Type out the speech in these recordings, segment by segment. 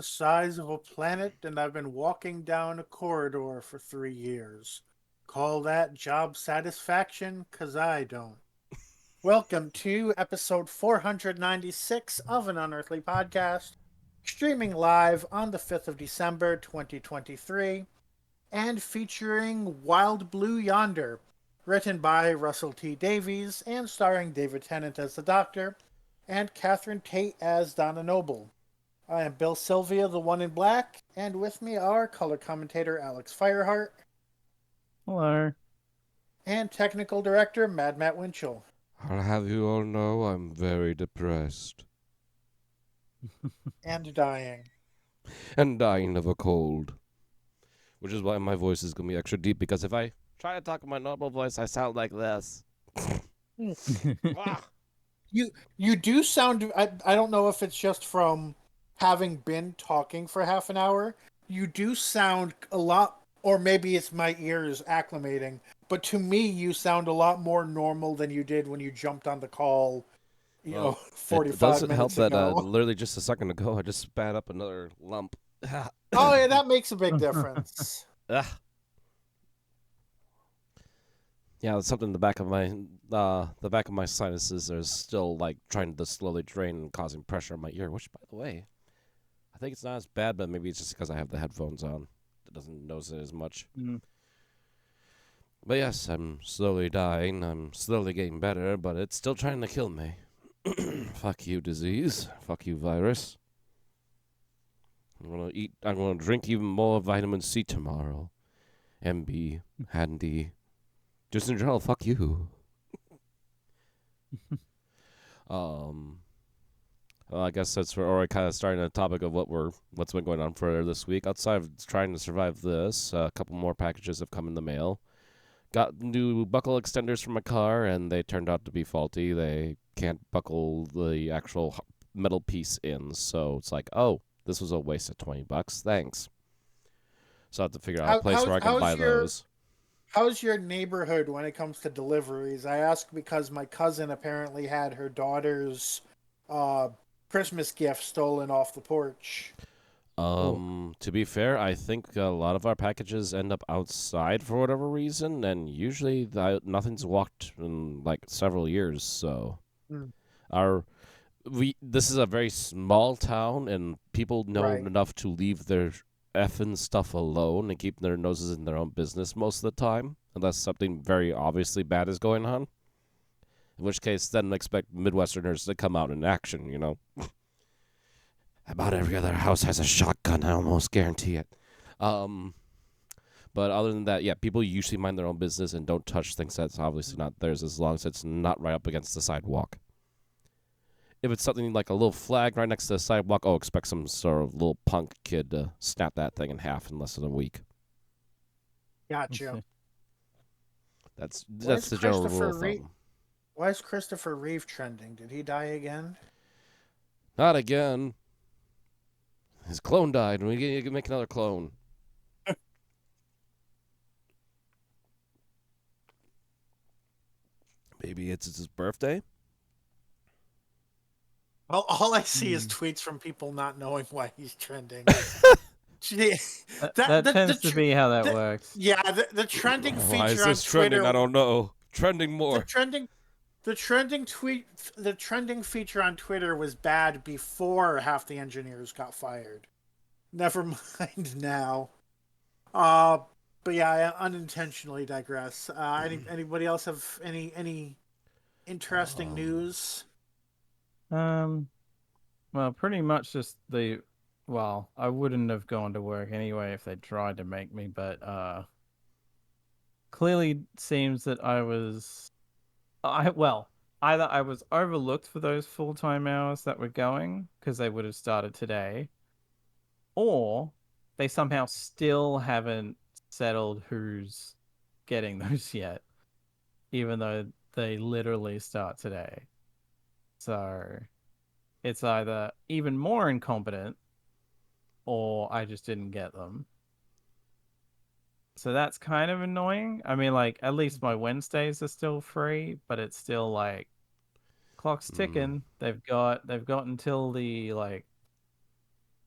the size of a planet and I've been walking down a corridor for 3 years. Call that job satisfaction? 'Cause I don't. Welcome to episode 496 of an Unearthly podcast, streaming live on the 5th of December 2023, and featuring Wild Blue Yonder, written by Russell T. Davies and starring David Tennant as the Doctor and Catherine Tate as Donna Noble. I am Bill Sylvia, the one in black, and with me are color commentator Alex Fireheart Hello. and technical director Mad Matt Winchell. I'll have you all know I'm very depressed And dying. and dying of a cold. Which is why my voice is going to be extra deep, because if I try to talk in my normal voice, I sound like this. You do sound, I don't know if it's just from having been talking for half an hour. You do sound a lot, or maybe it's my ears acclimating, but to me you sound a lot more normal than you did when you jumped on the call, Well, 45 it doesn't help minutes that ago. literally just a second ago I just spat up another lump. Oh yeah, that makes a big difference. Yeah, there's something in the back of my sinuses are still like trying to slowly drain and causing pressure on my ear. Which, by the way, I think it's not as bad, but maybe it's just because I have the headphones on. It doesn't notice it as much. But yes, I'm slowly dying. I'm slowly getting better, but it's still trying to kill me. Fuck you, disease. Fuck you, virus. I'm gonna drink even more vitamin C tomorrow. MB, handy. Just in general, fuck you. Well, I guess that's we're already kind of starting the topic of what's been going on for this week. Outside of trying to survive this, a couple more packages have come in the mail. Got new buckle extenders for my car, and they turned out to be faulty. They can't buckle the actual metal piece in, so it's like, oh, this was a waste of $20. Thanks. So I have to figure out a place where I can buy those. How's your neighborhood when it comes to deliveries? I ask because my cousin apparently had her daughter's Christmas gift stolen off the porch. To be fair, I think a lot of our packages end up outside for whatever reason, and usually nothing's walked in like several years. So, this is a very small town, and people know enough to leave their effing stuff alone and keep their noses in their own business most of the time, unless something very obviously bad is going on. In which case, then expect Midwesterners to come out in action, About every other house has a shotgun, I almost guarantee it. But other than that, yeah, people usually mind their own business and don't touch things that's obviously not theirs, as long as it's not right up against the sidewalk. If it's something like a little flag right next to the sidewalk, expect some sort of little punk kid to snap that thing in half in less than a week. Gotcha. That's the general rule of thumb. Why is Christopher Reeve trending? Did he die again? Not again. His clone died, and we can make another clone. Maybe it's his birthday? Well, all I see is tweets from people not knowing why he's trending. That tends to be how that works. Yeah, the trending feature why is this on Twitter, trending? I don't know. Trending more. The trending feature on Twitter was bad before half the engineers got fired. Never mind now. But yeah, I unintentionally digress. Anybody else have any interesting news? Well, pretty much just I wouldn't have gone to work anyway if they tried to make me, but clearly seems that either I was overlooked for those full-time hours that were going because they would have started today, or they somehow still haven't settled who's getting those yet, even though they literally start today. So it's either even more incompetent or I just didn't get them. So that's kind of annoying. I mean, like, at least my Wednesdays are still free, but it's still like clock's ticking. They've got until the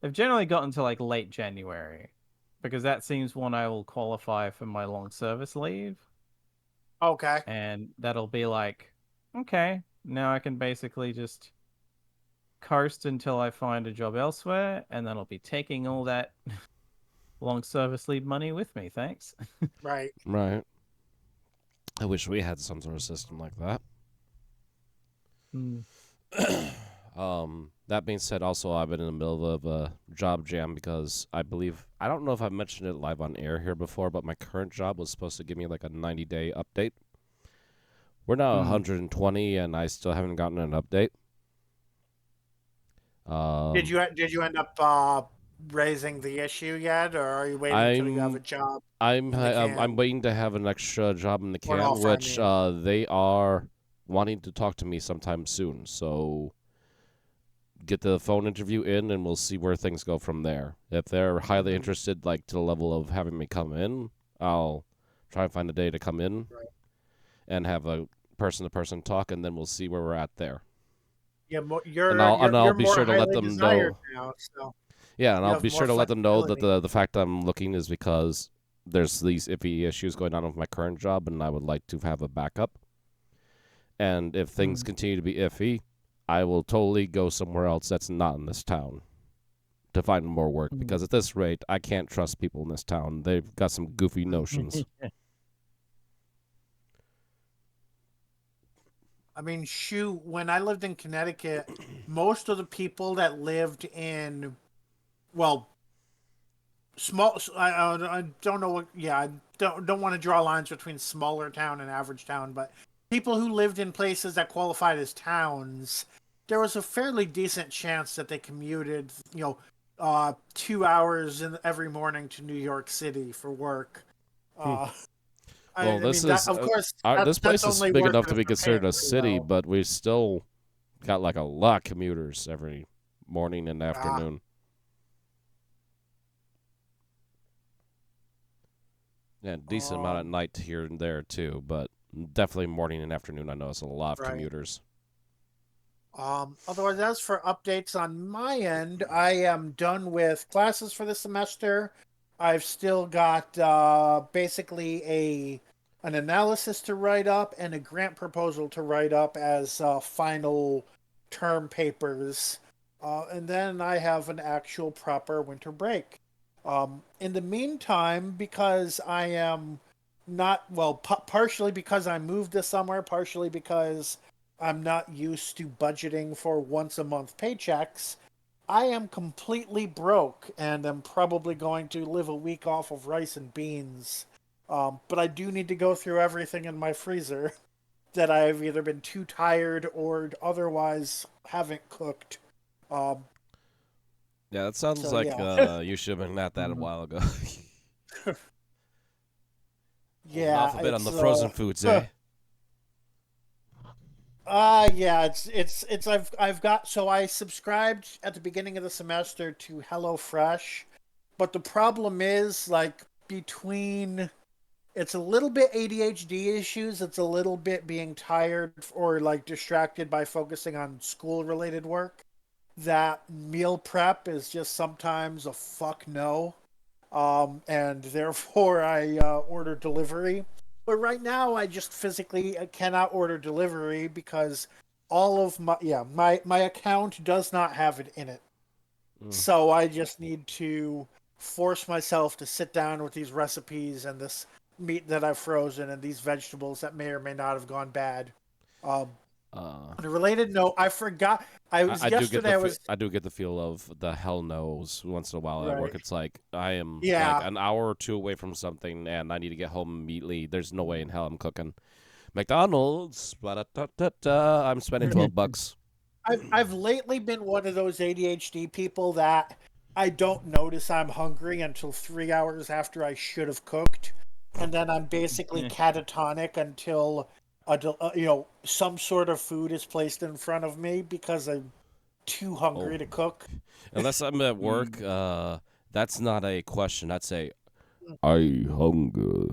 They've generally gotten to like late January, because that seems when I will qualify for my long service leave, Okay. and that'll be like, okay, now I can basically just coast until I find a job elsewhere, and then I'll be taking all that long service leave money with me. Thanks. Right. Right. I wish we had some sort of system like that. Mm. That being said, also I've been in the middle of a job jam because I don't know if I've mentioned it live on air here before, but my current job was supposed to give me like a 90-day update. We're now 120 and I still haven't gotten an update. Did you end up raising the issue yet, or are you waiting until you have a job I'm in the I'm can? waiting to have an extra job in the Or an can, offer, I which mean. they are wanting to talk to me sometime soon. So get the phone interview in, and we'll see where things go from there. If they're highly interested, like to the level of having me come in, I'll try and find a day to come in Right. and have a person-to-person talk, and then we'll see where we're at there. Yeah, And I'll you're be more sure to let highly them desired know. now, so Yeah, and you I'll have be more sure to let them know that flexibility. the fact I'm looking is because there's these iffy issues going on with my current job, and I would like to have a backup. And if things continue to be iffy, I will totally go somewhere else that's not in this town to find more work. Because at this rate, I can't trust people in this town. They've got some goofy notions. I mean, shoot, when I lived in Connecticut, most of the people that lived in, well, small, I don't know what, yeah, I don't want to draw lines between smaller town and average town, but people who lived in places that qualified as towns, there was a fairly decent chance that they commuted, 2 hours every morning to New York City for work. Uh, Well, I this mean, that is of course, this that's place is only big worth enough it to if be they're paying considered a pretty city, well. but we still got like a lot of commuters every morning and Ah, afternoon. Yeah, decent amount at um, night here and there too, but definitely morning and afternoon. I notice a lot of right. commuters. Otherwise, as for updates on my end, I am done with classes for the semester. I've still got basically an analysis to write up and a grant proposal to write up as final term papers. And then I have an actual proper winter break. In the meantime, because I am not, well, partially because I moved this summer, partially because I'm not used to budgeting for once a month paychecks, I am completely broke and am probably going to live a week off of rice and beans. But I do need to go through everything in my freezer that I've either been too tired or otherwise haven't cooked. Um, Yeah, that sounds so like yeah, you should have been at that a while ago. Holding yeah, off a bit on it's the frozen foods, eh? yeah, it's I've got, so I subscribed at the beginning of the semester to HelloFresh, but the problem is like between, it's a little bit ADHD issues, it's a little bit being tired or like distracted by focusing on school related work, that meal prep is just sometimes a fuck no. And therefore I order delivery. But right now, I just physically cannot order delivery because all of my account does not have it in it. Mm. So I just need to force myself to sit down with these recipes and this meat that I've frozen and these vegetables that may or may not have gone bad. Um, Uh, on a related note, I forgot. I was I do get yesterday. I was I do get the feel of the hell knows once in a while at work. right. It's like I am like Yeah, an hour or two away from something, and I need to get home immediately. There's no way in hell I'm cooking McDonald's. Ba-da-da-da-da, I'm spending $12. I've lately been one of those ADHD people that I don't notice I'm hungry until 3 hours after I should have cooked, and then I'm basically catatonic until some sort of food is placed in front of me because I'm too Oh, hungry to cook. unless I'm at work, that's not a question. That's a I hunger.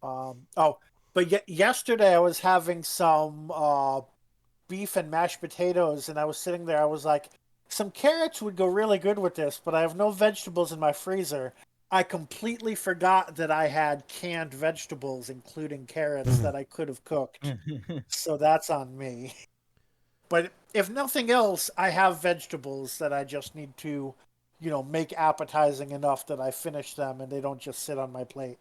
Oh, but yesterday I was having some beef and mashed potatoes, and I was sitting there. I was like, some carrots would go really good with this, but I have no vegetables in my freezer. I completely forgot that I had canned vegetables, including carrots, that I could have cooked. So that's on me. But if nothing else, I have vegetables that I just need to, make appetizing enough that I finish them and they don't just sit on my plate.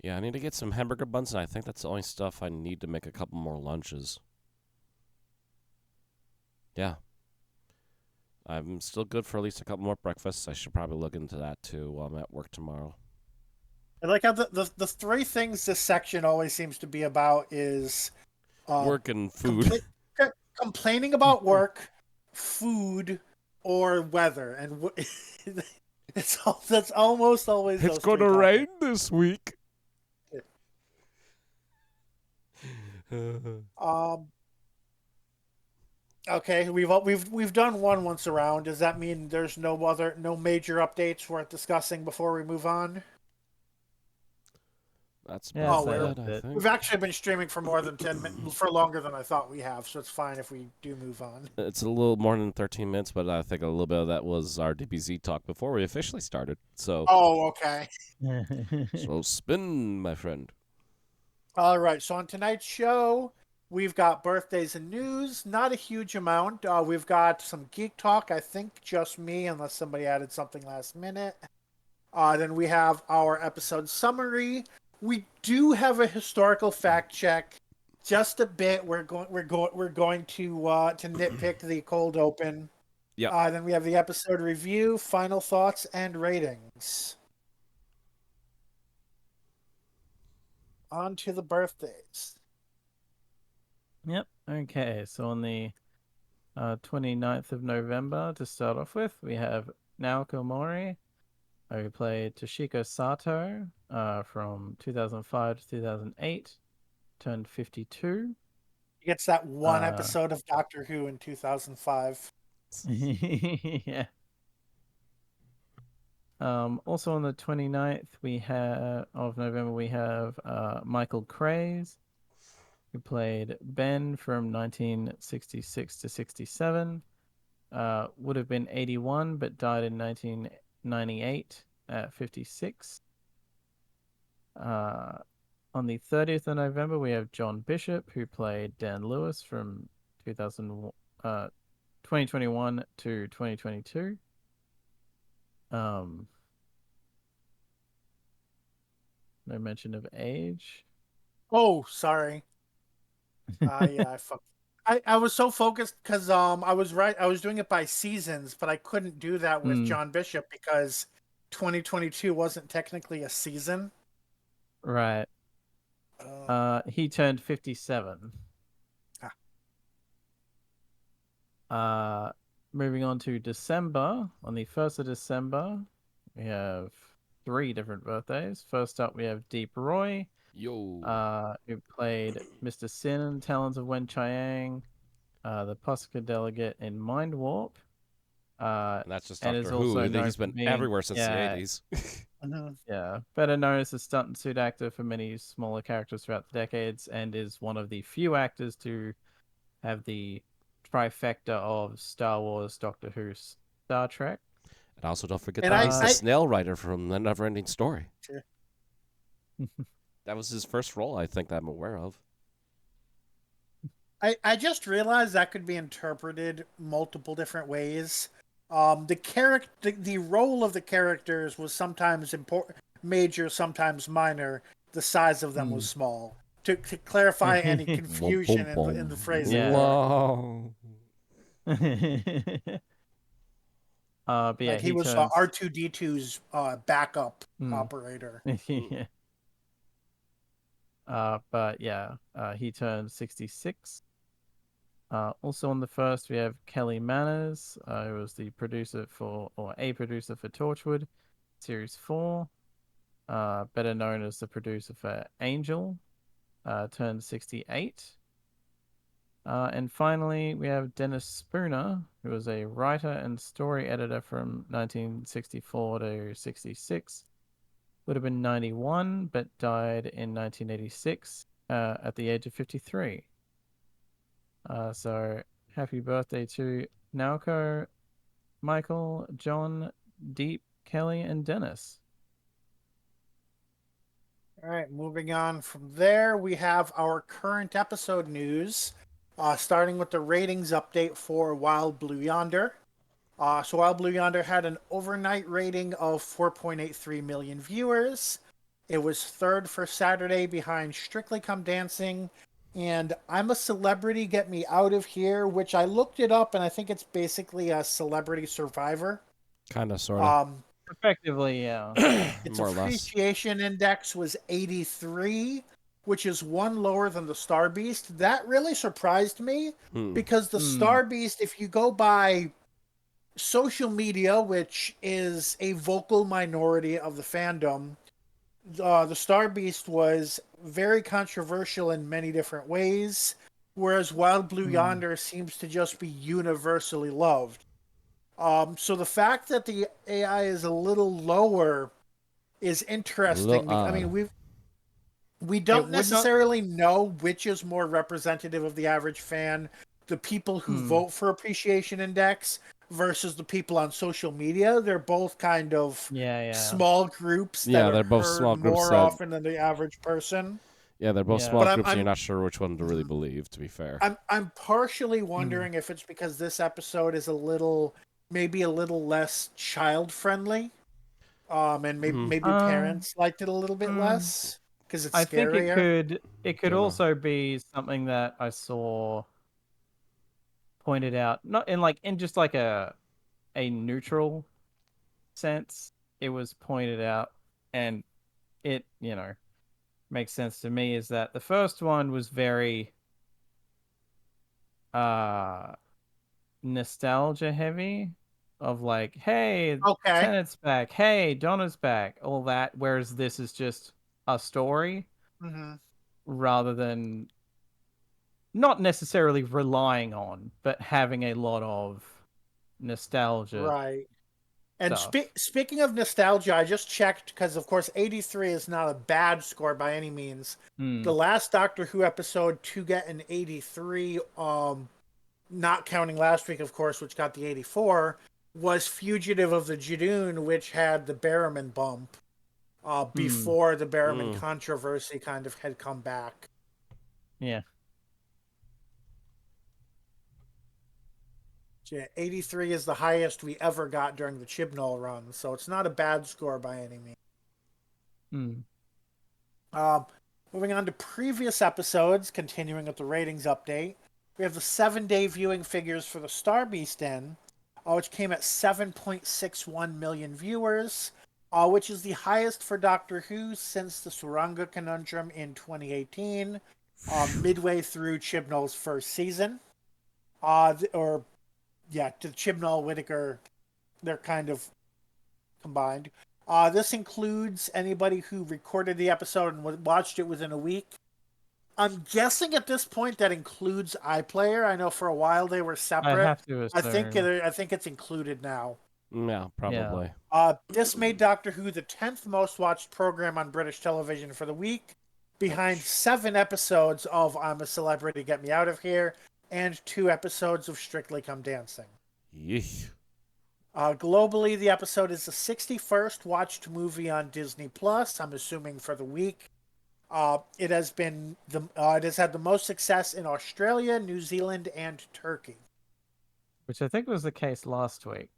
Yeah, I need to get some hamburger buns, and I think that's the only stuff I need to make a couple more lunches. Yeah. I'm still good for at least a couple more breakfasts. I should probably look into that too while I'm at work tomorrow. I like how the three things this section always seems to be about is uh, Work and food. compla- complaining about work, food, or weather, and that's almost always It's those three gonna rain topics. this week. Um, okay, we've done one once around. Does that mean there's no major updates worth discussing before we move on? That's Yeah, about Oh, so it, that's I it. we've think. actually been streaming for more than 10 minutes, for longer than I thought we have, so it's fine if we do move on. It's a little more than 13 minutes, but I think a little bit of that was our DBZ talk before we officially started. So, Oh, okay. so spin, my friend. All right. So on tonight's show, we've got birthdays and news. Not a huge amount. We've got some geek talk. I think just me, unless somebody added something last minute. Then we have our episode summary. We do have a historical fact check. Just a bit. We're going to nitpick the cold open. Yep. Then we have the episode review, final thoughts, and ratings. On to the birthdays. Yep. Okay. So on the 29th of November, to start off with, we have Naoko Mori, who played Toshiko Sato from 2005 to 2008, turned 52. He gets that one Uh, episode of Doctor Who in 2005. yeah. Also on the 29th of November, we have Michael Craze, who played Ben from 1966 to 67. Would have been 81, but died in 1998 at 56. On the 30th of November, we have John Bishop, who played Dan Lewis from 2021 to 2022. No mention of age. Oh, sorry. Yeah, I was so focused because I was doing it by seasons, but I couldn't do that with Mm, John Bishop because 2022 wasn't technically a season. right. He turned 57. Moving on to December. On the 1st of December, we have 3 different birthdays. First up, we have Deep Roy, Yo. who played Mr. Sin in Talons of Wen Chiang, the Posca delegate in Mind Warp. And that's just And is Doctor Who. also I think known he's for been being, everywhere since the 80s. better known as a stunt and suit actor for many smaller characters throughout the decades, and is one of the few actors to have the trifecta of Star Wars, Doctor Who, Star Trek. And also, don't forget And that I, he's the I, snail writer from The Neverending Story. Sure. That was his first role, I think, that I'm aware of. I just realized that could be interpreted multiple different ways. The role of the characters was sometimes major, sometimes minor. The size of them was small. To clarify any confusion in the phrasing Yeah. there. Wow. But yeah, Like he he was turns. R2D2's backup operator. Yeah. But yeah, he turned 66. Also on the first, we have Kelly Manners, who was the producer a producer for Torchwood, Series 4. Better known as the producer for Angel, turned 68. And finally, we have Dennis Spooner, who was a writer and story editor from 1964 to 66. Would have been 91, but died in 1986 at the age of 53. So happy birthday to Naoko, Michael, John, Deep, Kelly, and Dennis. All right, moving on from there, we have our current episode news, starting with the ratings update for Wild Blue Yonder. So Wild Blue Yonder had an overnight rating of 4.83 million viewers. It was third for Saturday behind Strictly Come Dancing and I'm a Celebrity, Get Me Out of Here, which I looked it up and I think it's basically a Celebrity Survivor. Kind of, sort of. Effectively, yeah. Its More or less. appreciation index was 83, which is one lower than the Star Beast. That really surprised me because the Star Beast, if you go by social media, which is a vocal minority of the fandom, the Star Beast was very controversial in many different ways, whereas Wild Blue Yonder seems to just be universally loved. So the fact that the AI is a little lower is A interesting. little I odd. mean, we don't would not- necessarily know which is more representative of the average fan, the people who vote for appreciation index versus the people on social media. They're both kind of Yeah. small groups that Yeah, are they're both heard small groups more that. often than the average person. Yeah, they're both Yeah. small But groups, and you're not sure which one to really believe. To be fair. I'm partially wondering if it's because this episode is maybe a little less child friendly, and maybe parents liked it a little bit less because it's I think scarier. it could Don't know. also be something that I saw pointed out, not in just like a neutral sense. It was pointed out, and it makes sense to me. Is that the first one was very uh nostalgia heavy, of like, hey, Okay. Tennant's back, hey, Donna's back, all that, whereas this is just a story Mm-hmm. rather than not necessarily relying on, but having a lot of nostalgia Right. And stuff. speaking of nostalgia, I just checked because, of course, 83 is not a bad score by any means. The last Doctor Who episode to get an 83, not counting last week, of course, which got the 84, was Fugitive of the Judoon, which had the Barrowman bump before the Barrowman controversy kind of had come back. Yeah. Yeah, 83 is the highest we ever got during the Chibnall run, so it's not a bad score by any means. Moving on to previous episodes, continuing with the ratings update, we have the 7-day viewing figures for the Star Beast Inn, which came at 7.61 million viewers, which is the highest for Doctor Who since the Suranga Conundrum in 2018, midway through Chibnall's first season. To Chibnall, Whittaker, they're kind of combined. This includes anybody who recorded the episode and watched it within a week. I'm guessing at this point that includes iPlayer. I know for a while they were separate. I have to assume. I think it's included now. Yeah, probably. This made Doctor Who the 10th most watched program on British television for the week, behind 7 episodes of I'm a Celebrity, Get Me Out of Here, and 2 episodes of Strictly Come Dancing. Yeesh. Globally, the episode is the 61st watched movie on Disney Plus. I'm assuming for the week. It has had the most success in Australia, New Zealand, and Turkey. Which I think was the case last week.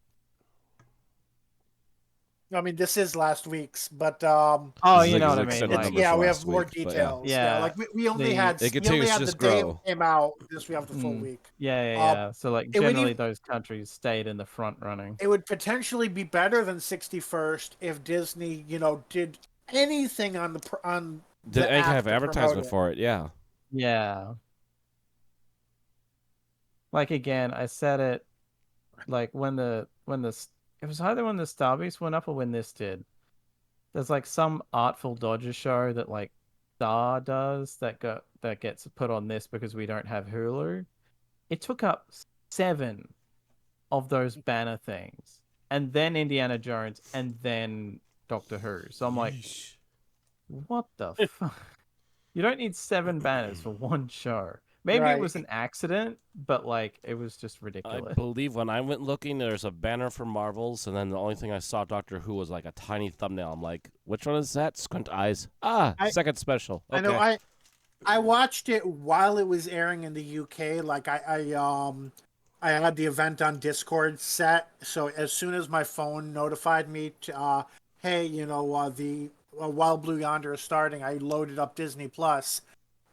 I mean, this is last week's, but oh, This you is know what I extended mean. numbers yeah, from we last have more week, but details. yeah. Like we only had It we only continues to had the just day grow. it came out. This we have the full week. Yeah. So like it would generally even- those countries stayed in the front running. It would potentially be better than 61st if Disney, did anything on Did the any kind app of to promote advertisement it. for it? Yeah. Yeah. Like again, I said it like when it was either when the Star Beast went up or when this did. There's like some Artful Dodger show that like Star does that gets put on this because we don't have Hulu. It took up 7 of those banner things, and then Indiana Jones, and then Doctor Who. So I'm like, what the fuck? You don't need 7 banners for one show. Maybe it Right. was an accident, but like it was just I ridiculous. believe when I went looking, there's a banner for Marvels, and then the only thing I saw Doctor Who was like a tiny thumbnail. I'm like, which one is that? Squint eyes. Ah, I second special. I know Okay. I watched it while it was airing in the UK. Like I had the event on Discord set, so as soon as my phone notified me to hey, the Wild Blue Yonder is starting, I loaded up Disney Plus.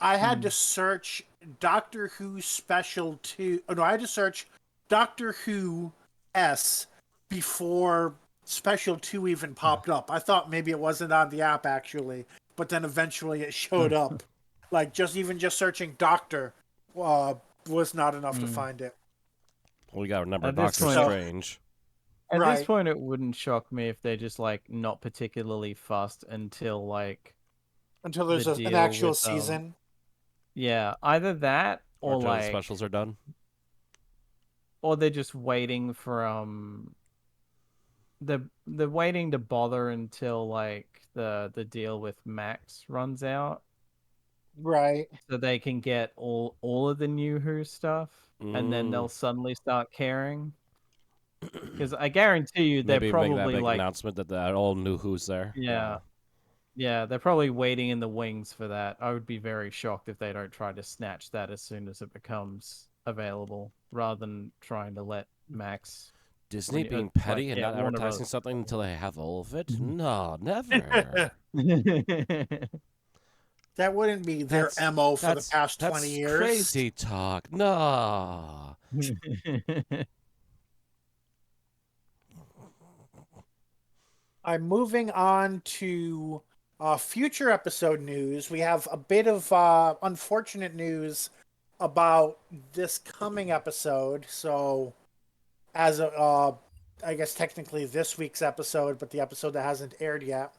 I had to search Doctor Who Special 2. Oh, no, I had to search Doctor Who S before Special 2 even popped up. I thought maybe it wasn't on the app actually, but then eventually it showed up. Like just searching Doctor was not enough to find it. We got to remember At this Doctor point, Strange. At this Right. point, it wouldn't shock me if they're just like not particularly fussed until like Until the there's an deal actual with season. yeah, either that Or or until the like specials are done. or they're just waiting for they're waiting to bother until like the deal with Max runs out Right. so they can get all of the new Who stuff and then Mm, they'll suddenly start caring. Because I guarantee you, they're maybe make that probably big like, announcement that they all knew who's there. yeah, yeah, they're probably waiting in the wings for that. I would be very shocked if they don't try to snatch that as soon as it becomes available, rather than trying to let Max, Disney being like, petty and yeah, not Warner advertising Bros. something until they have all of it? No, never. That wouldn't be their That's MO for the past 20 that's years. crazy talk. No. I'm moving on to future episode news. We have a bit of unfortunate news about this coming episode. So, as a, I guess technically this week's episode, but the episode that hasn't aired yet.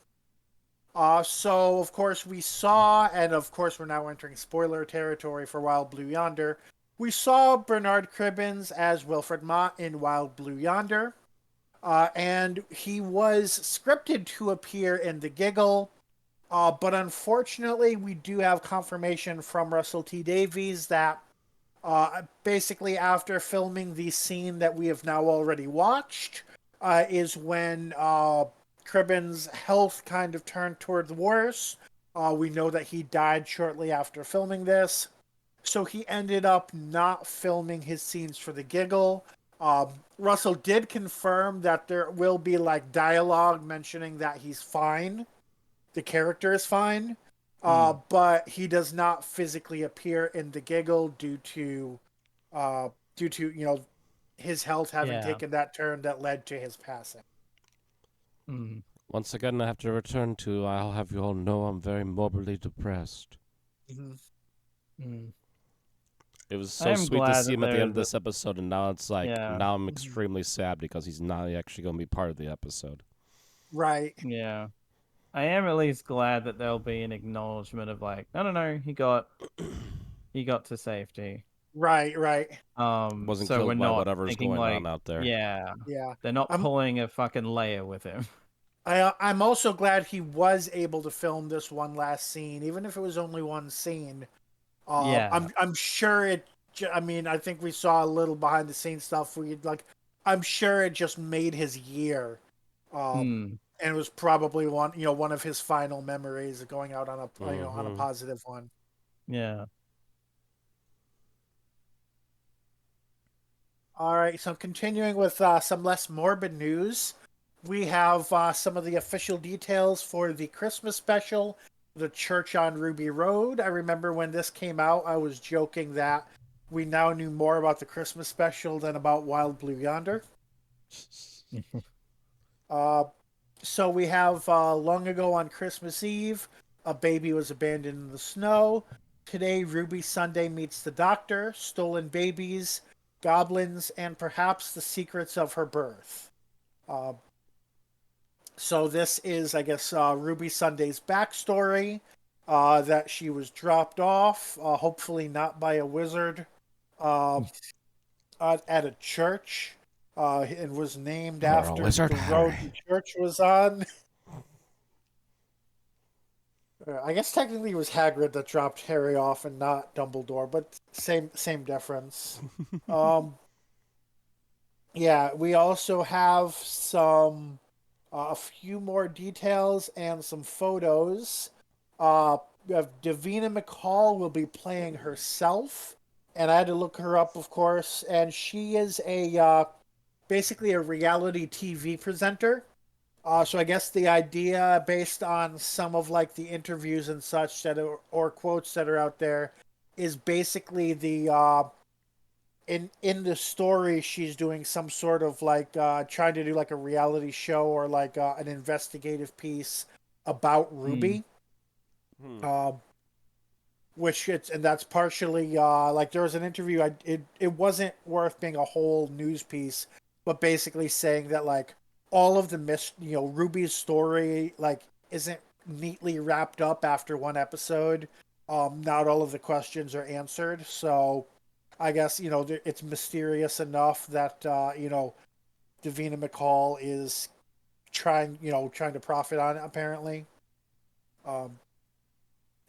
So of course we saw, and of course we're now entering spoiler territory for Wild Blue Yonder. We saw Bernard Cribbins as Wilfred Mott in Wild Blue Yonder. And he was scripted to appear in The Giggle, but unfortunately, we do have confirmation from Russell T Davies that basically after filming the scene that we have now already watched, is when Cribbins' health kind of turned toward the worse. We know that he died shortly after filming this. So he ended up not filming his scenes for The Giggle. Russell did confirm that there will be like dialogue mentioning that he's fine, the character is fine, but he does not physically appear in The Giggle uh, due to his health having Yeah. taken that turn that led to his passing. Mm. Once again, I have to return to I'll have you all know I'm very morbidly depressed. Mm. It was I so am sweet to glad see that him at the end there's of this episode, and now it's like, yeah, now I'm extremely sad because he's not actually going to be part of the episode. Right. yeah. I am at least glad that there'll be an acknowledgement of like, no, he got to safety. Right. Right. Wasn't So we're killed by not whatever's thinking going like, on out there. yeah, Yeah. they're not I'm pulling a fucking Leia with him. I'm also glad he was able to film this one last scene, even if it was only one scene. Yeah. I'm sure it. I mean, I think we saw a little behind the scenes stuff. We like, I'm sure it just made his year, Hmm. and it was probably one of his final memories of going out on a on a Mm-hmm. positive one. Yeah. All right, so continuing with some less morbid news, we have some of the official details for the Christmas special, The Church on Ruby Road. I remember when this came out, I was joking that we now knew more about the Christmas special than about Wild Blue Yonder. Uh, so we have long ago on Christmas Eve, a baby was abandoned in the snow. Today, Ruby Sunday meets the doctor, stolen babies, goblins, and perhaps the secrets of her birth. Uh, so this is, I guess, Ruby Sunday's backstory. That she was dropped off, hopefully not by a wizard, uh, at a church, and was named You're a after wizard, the road Harry. the church was on. I guess technically it was Hagrid that dropped Harry off and not Dumbledore, but same difference. Um, yeah, we also have some a few more details and some photos. We have Davina McCall will be playing herself, and I had to look her up, of course, and she is a basically a reality TV presenter. So I guess the idea, based on some of like the interviews and such or quotes that are out there, is basically the in the story she's doing some sort of like trying to do like a reality show or like an investigative piece about Hmm. Ruby. Hmm. Um, which it's and that's partially like there was an interview. It wasn't worth being a whole news piece, but basically saying that like all of the Ruby's story like isn't neatly wrapped up after one episode. Not all of the questions are answered, so I guess it's mysterious enough that Davina McCall is trying to profit on it apparently. Um,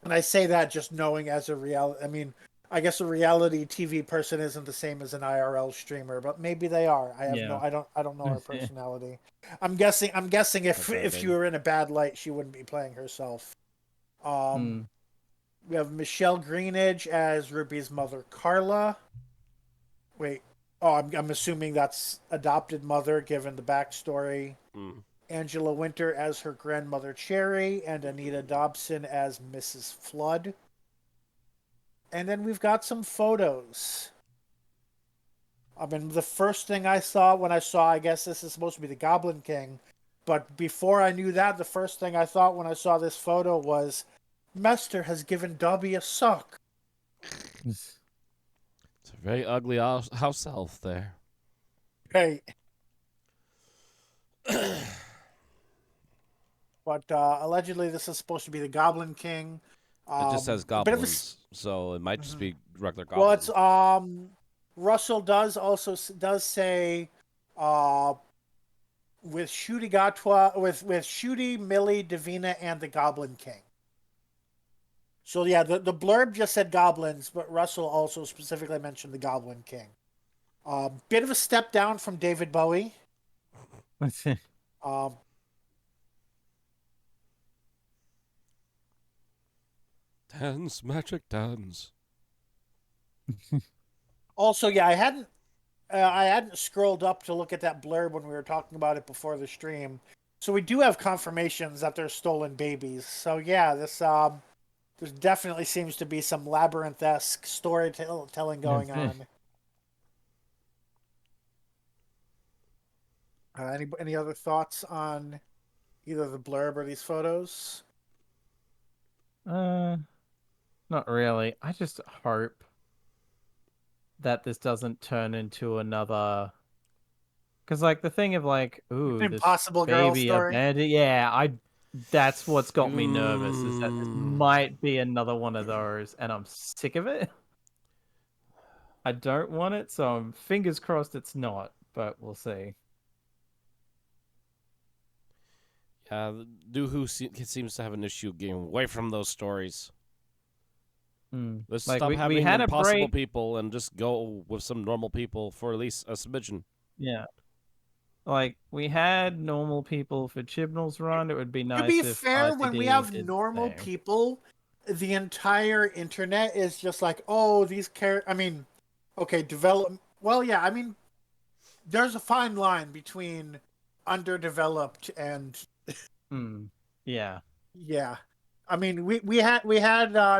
And I say that just knowing as a reality. I mean, I guess a reality TV person isn't the same as an IRL streamer, but maybe they are. I have no. Yeah. I don't know her personality. I'm guessing. I'm guessing if she Observing. were in a bad light, she wouldn't be playing herself. Um, Hmm. we have Michelle Greenidge as Ruby's mother, Carla. Wait. Oh, I'm assuming that's adopted mother, given the backstory. Mm. Angela Winter as her grandmother Cherry, and Anita Dobson as Mrs. Flood. And then we've got some photos. I mean, the first thing I saw when I saw, I guess this is supposed to be the Goblin King, but before I knew that, the first thing I thought when I saw this photo was, Mester has given Dobby a suck. It's a very ugly house elf there. Right. But allegedly, this is supposed to be the Goblin King. It just says A bit of a. goblins, so it might just Mhm. be regular Well, it's goblin. Russell does say uh with Shooty Gatwa with Shooty, Millie, Davina, and the Goblin King. So yeah, the blurb just said goblins, but Russell also specifically mentioned the Goblin King. Bit of a step down from David Bowie. Um, Dance, magic dance. Also, yeah, I hadn't scrolled up to look at that blurb when we were talking about it before the stream. So we do have confirmations that they're stolen babies. So yeah, this there definitely seems to be some labyrinth-esque storytelling going on. Any other thoughts on either the blurb or these photos? uh, not really. I just hope that this doesn't turn into another. Because, like, the thing of, like, ooh, this Impossible Girl baby story. abandoned. Yeah, that's what's got me nervous, is that this Mm. might be another one of those, and I'm sick of it. I don't want it, so I'm fingers crossed it's not, but we'll see. Yeah, Dooku seems to have an issue getting away from those stories. Let's Like, stop we having had a impossible break. people and just go with some normal people for at least a smidgen. Yeah. Like, we had normal people for Chibnall's run. It would be To be nice if fair, when we ICD have did the normal same. people, the entire internet is just like, oh, these characters. I mean, okay, develop. Well, yeah, I mean, there's a fine line between underdeveloped and Yeah. yeah. I mean, we had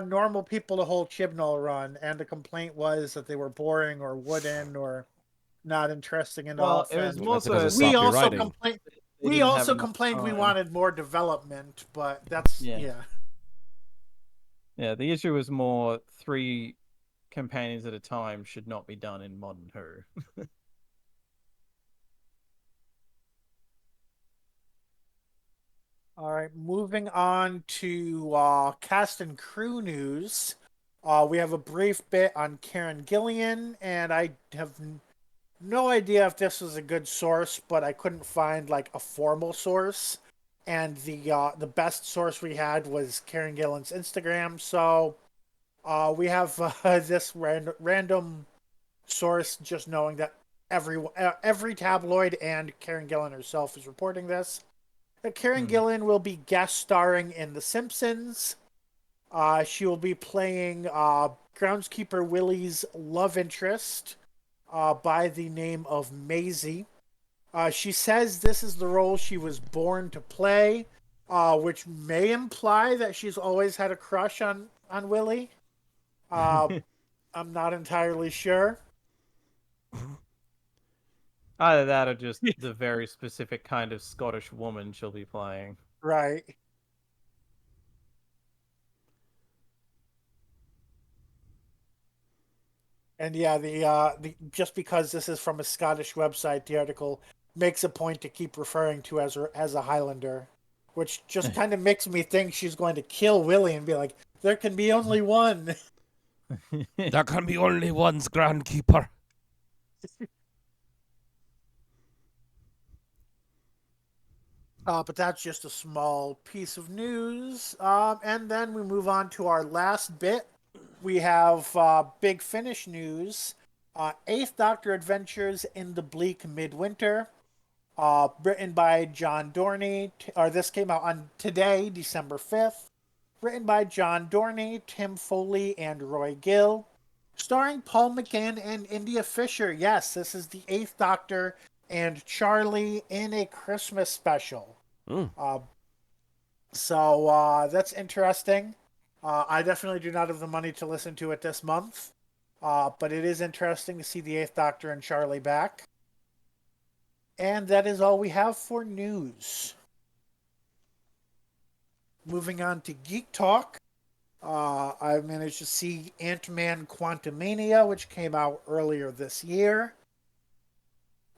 normal people the whole Chibnall run, and the complaint was that they were boring or wooden or not interesting Well, enough, it was and more That's so because of that we sloppy also writing. complained. they We didn't have also enough complained we time. wanted more development, but that's Yeah. yeah. Yeah, the issue was more 3 campaigns at a time should not be done in Modern Who. All right, moving on to cast and crew news. We have a brief bit on Karen Gillian, and I have no idea if this was a good source, but I couldn't find like a formal source. and the best source we had was Karen Gillan's Instagram. So we have this random source just knowing that every tabloid and Karen Gillan herself is reporting this. Karen Gillan will be guest starring in The Simpsons. She will be playing groundskeeper Willie's love interest by the name of Maisie. She says this is the role she was born to play, which may imply that she's always had a crush on Willie. Uh, I'm not entirely sure. Either that or just the very specific kind of Scottish woman she'll be playing. Right. And yeah, the just because this is from a Scottish website, the article makes a point to keep referring to as a Highlander, which just kind of makes me think she's going to kill Willie and be like, "There can be only one." There can be only one's groundkeeper. But that's just a small piece of news. And then we move on to our last bit. We have Big Finish news. Eighth Doctor Adventures in the Bleak Midwinter. Written by John Dorney. This came out on today, December 5th. Written by John Dorney, Tim Foley, and Roy Gill. Starring Paul McGann and India Fisher. Yes, this is the Eighth Doctor and Charlie in a Christmas special. So that's interesting. I definitely do not have the money to listen to it this month. But it is interesting to see the Eighth Doctor and Charlie back. And that is all we have for news. Moving on to Geek Talk. I managed to see Ant-Man Quantumania, which came out earlier this year.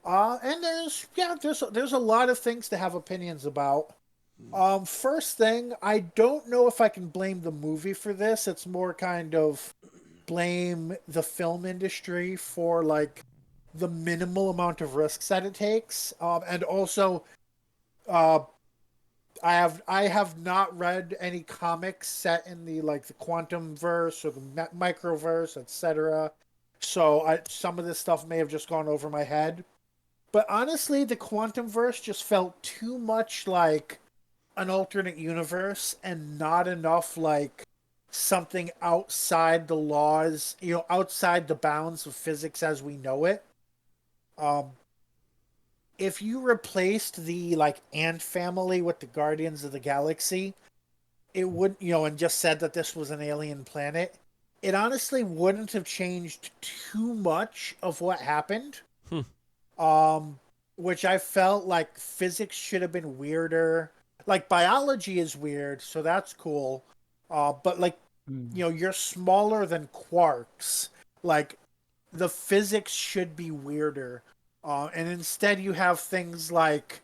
And there's a lot of things to have opinions about. First thing, I don't know if I can blame the movie for this. It's more kind of blame the film industry for like the minimal amount of risks that it takes. And also, I have not read any comics set in the quantum verse or the microverse, etc. So some of this stuff may have just gone over my head. But honestly, the quantum verse just felt too much like an alternate universe and not enough like something outside the laws, outside the bounds of physics as we know it. If you replaced the ant family with the Guardians of the Galaxy, it would, and just said that this was an alien planet, it honestly wouldn't have changed too much of what happened. Which I felt like physics should have been weirder. Like biology is weird, so that's cool. But you're smaller than quarks. Like the physics should be weirder. And instead you have things like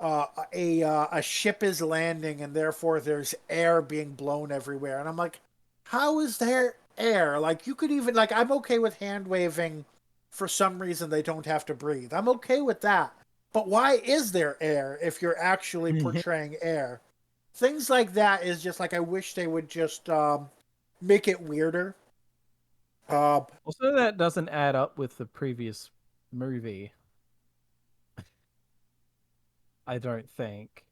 a ship is landing and therefore there's air being blown everywhere. And I'm like, how is there air? Like you could even I'm okay with hand waving. For some reason they don't have to breathe. I'm okay with that. But why is there air if you're actually portraying air? Things like that is just I wish they would just make it weirder. Also, that doesn't add up with the previous movie. I don't think.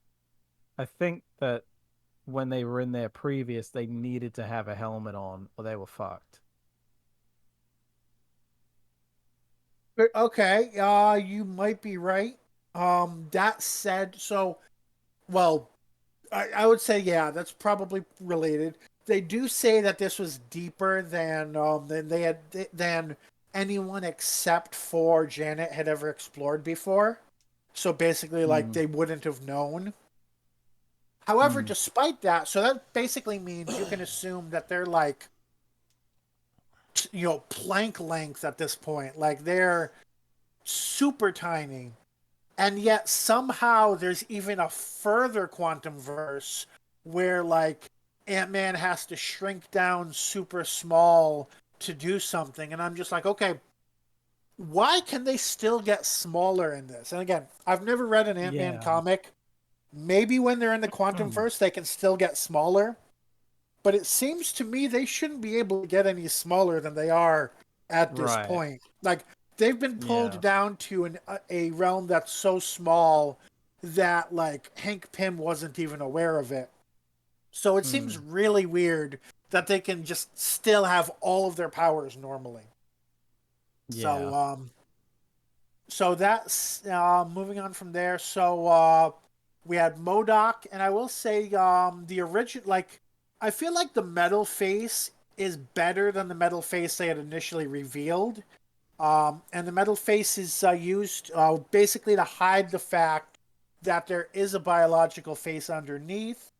I think that when they were in their previous, they needed to have a helmet on or they were fucked. Okay, you might be right. That said, I would say yeah, that's probably related. They do say that this was deeper than anyone except for Janet had ever explored before. So basically, they wouldn't have known. However, despite that, so that basically means you can assume that they're plank length at this point. Like they're super tiny. And yet somehow there's even a further quantum verse where Ant-Man has to shrink down super small to do something. And I'm just like, okay, why can they still get smaller in this? And again, I've never read an Ant-Man comic. Maybe when they're in the Quantumverse, they can still get smaller. But it seems to me they shouldn't be able to get any smaller than they are at this Right. point. Like, they've been pulled Yeah. down to a realm that's so small that, like, Hank Pym wasn't even aware of it. So it seems really weird that they can just still have all of their powers normally. Yeah. So that's moving on from there. So we had MODOK, and I will say the original, like, I feel like the metal face is better than the metal face they had initially revealed. And the metal face is used basically to hide the fact that there is a biological face underneath,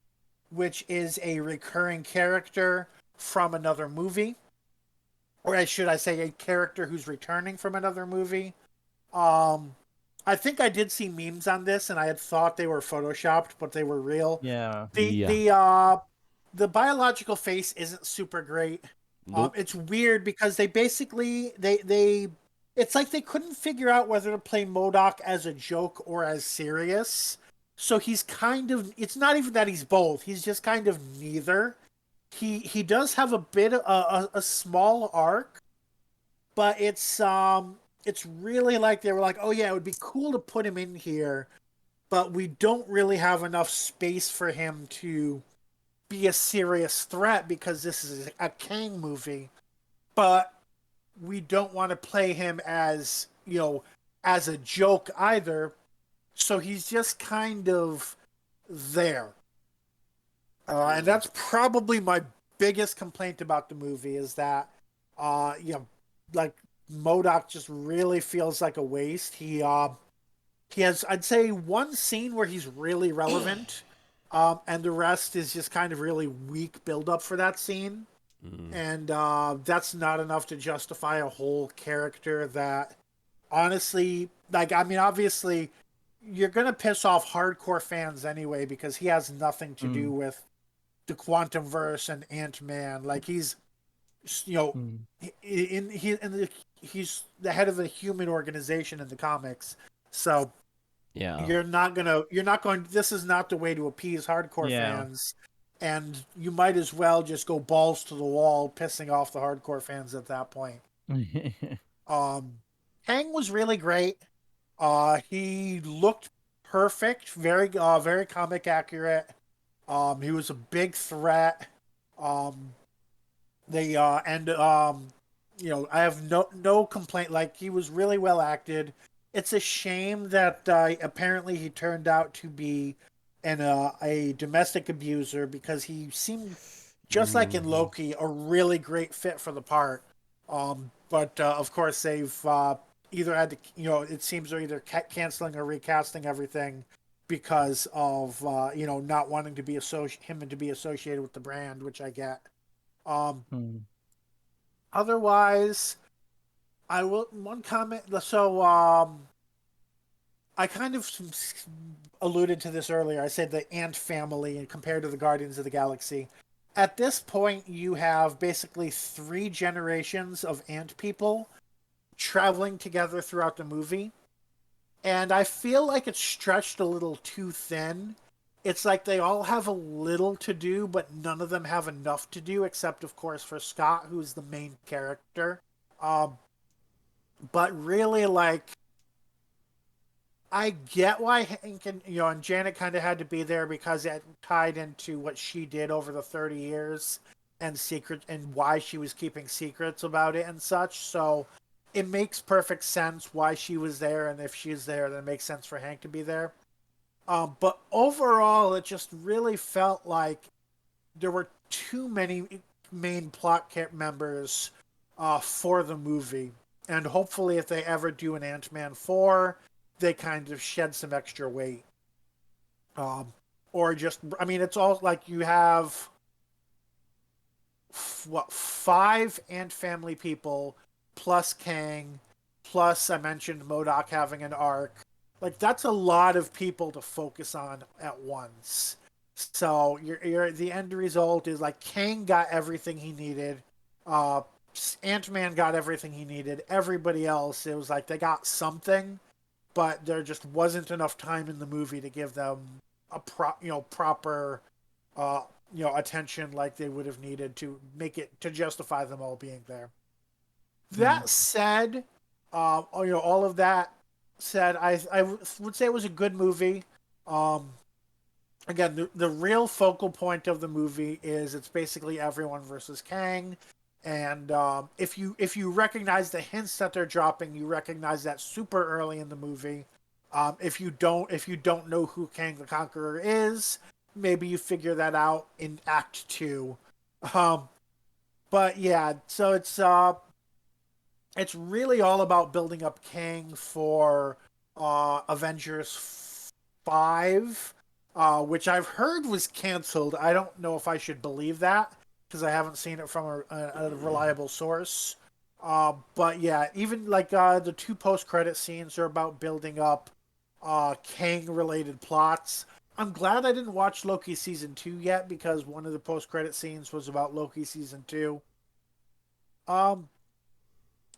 which is a recurring character from another movie. Or should I say a character who's returning from another movie. Um, I think I did see memes on this, and I had thought they were photoshopped, but they were real. Yeah. The Yeah. the uh the biological face isn't super great. Nope. It's weird because they basically they it's like they couldn't figure out whether to play MODOK as a joke or as serious. So he's kind of, it's not even that he's both. He's just kind of neither. He does have a bit of a small arc, but it's really like they were like, oh yeah, it would be cool to put him in here, but we don't really have enough space for him to be a serious threat because this is a Kang movie. But we don't want to play him as, as a joke either. So he's just kind of there. And that's probably my biggest complaint about the movie is that, like MODOK just really feels like a waste. He has, I'd say, one scene where he's really relevant, and the rest is just kind of really weak build up for that scene. And that's not enough to justify a whole character that, honestly, like, I mean, obviously, you're going to piss off hardcore fans anyway because he has nothing to do with the Quantumverse and Ant-Man. Like, he's, he's the head of a human organization in the comics. So Yeah. you're not going, this is not the way to appease hardcore Yeah. fans. And you might as well just go balls to the wall, pissing off the hardcore fans at that point. Kang was really great. He looked perfect, very comic accurate. He was a big threat. They and I have no complaint. Like, he was really well acted. It's a shame that apparently he turned out to be a domestic abuser because he seemed, just like in Loki, a really great fit for the part. But of course they've either had to, it seems they're either canceling or recasting everything because of not wanting to be associated with the brand, which I get. Otherwise, I will one comment. So I kind of alluded to this earlier. I said the ant family compared to the Guardians of the Galaxy. At this point, you have basically 3 generations of ant people traveling together throughout the movie. And I feel like it's stretched a little too thin. It's like they all have a little to do, but none of them have enough to do, except, of course, for Scott, who's the main character. But really, like, I get why Hank and Janet kind of had to be there because it tied into what she did over the 30 years and why she was keeping secrets about it and such. So it makes perfect sense why she was there, and if she's there, then it makes sense for Hank to be there. But overall, it just really felt like there were too many main plot members for the movie. And hopefully, if they ever do an Ant-Man 4, they kind of shed some extra weight. Or just, I mean, it's all like you have, 5 Ant family people, plus Kang, plus I mentioned MODOK having an arc. Like, that's a lot of people to focus on at once. So the end result is like Kang got everything he needed. Ant-Man got everything he needed. Everybody else, it was like they got something, but there just wasn't enough time in the movie to give them proper attention like they would have needed to make it to justify them all being there. That said, all of that said, I would say it was a good movie. Um, Again, the real focal point of the movie is it's basically everyone versus Kang, and if you recognize the hints that they're dropping, you recognize that super early in the movie. If you don't know who Kang the Conqueror is, maybe you figure that out in Act Two. Um, but yeah, so it's really all about building up Kang for Avengers 5, which I've heard was canceled. I don't know if I should believe that because I haven't seen it from a reliable source. But yeah, even like the two post-credit scenes are about building up Kang-related plots. I'm glad I didn't watch Loki season 2 yet because one of the post-credit scenes was about Loki season 2. Um,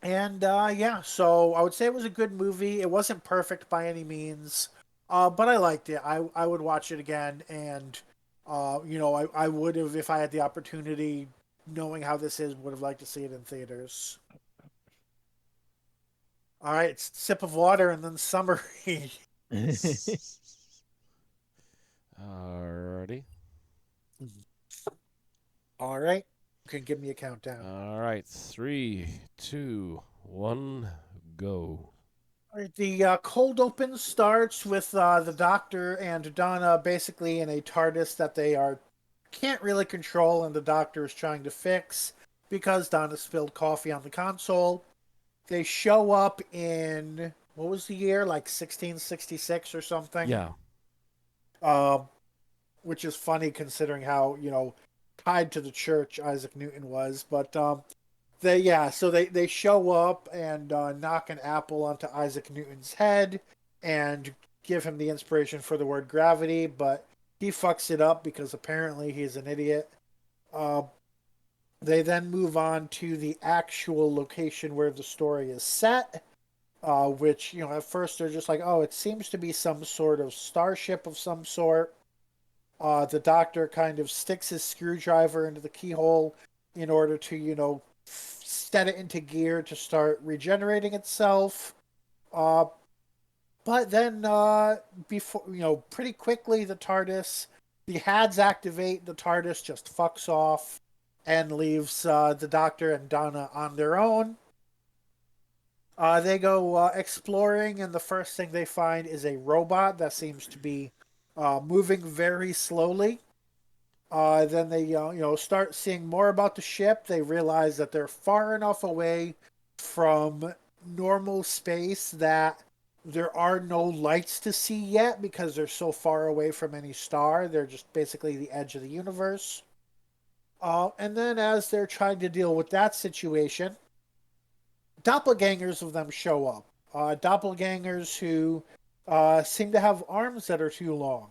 and yeah, so I would say it was a good movie. It wasn't perfect by any means, but I liked it. I would watch it again, and I would have if I had the opportunity, knowing how this is, would have liked to see it in theaters. All right, sip of water and then summary. Alrighty. All right, you can give me a countdown. All right. 3, 2, 1, go. All right, the cold open starts with the Doctor and Donna basically in a TARDIS that they can't really control, and the Doctor is trying to fix because Donna spilled coffee on the console. They show up in what was the year, like 1666 or something? Yeah. Um, which is funny considering how tied to the church Isaac Newton was. But so they show up and knock an apple onto Isaac Newton's head and give him the inspiration for the word gravity, but he fucks it up because apparently he's an idiot. Uh, they then move on to the actual location where the story is set, which at first they're just like, oh, it seems to be some sort of starship of some sort. The Doctor kind of sticks his screwdriver into the keyhole in order to, set it into gear to start regenerating itself. Uh, but then, before pretty quickly, the HADs activate. The TARDIS just fucks off and leaves the Doctor and Donna on their own. They go exploring, and the first thing they find is a robot that seems to be moving very slowly. Then they start seeing more about the ship. They realize that they're far enough away from normal space that there are no lights to see yet because they're so far away from any star. They're just basically the edge of the universe. And then as they're trying to deal with that situation, doppelgangers of them show up. Doppelgangers who seem to have arms that are too long.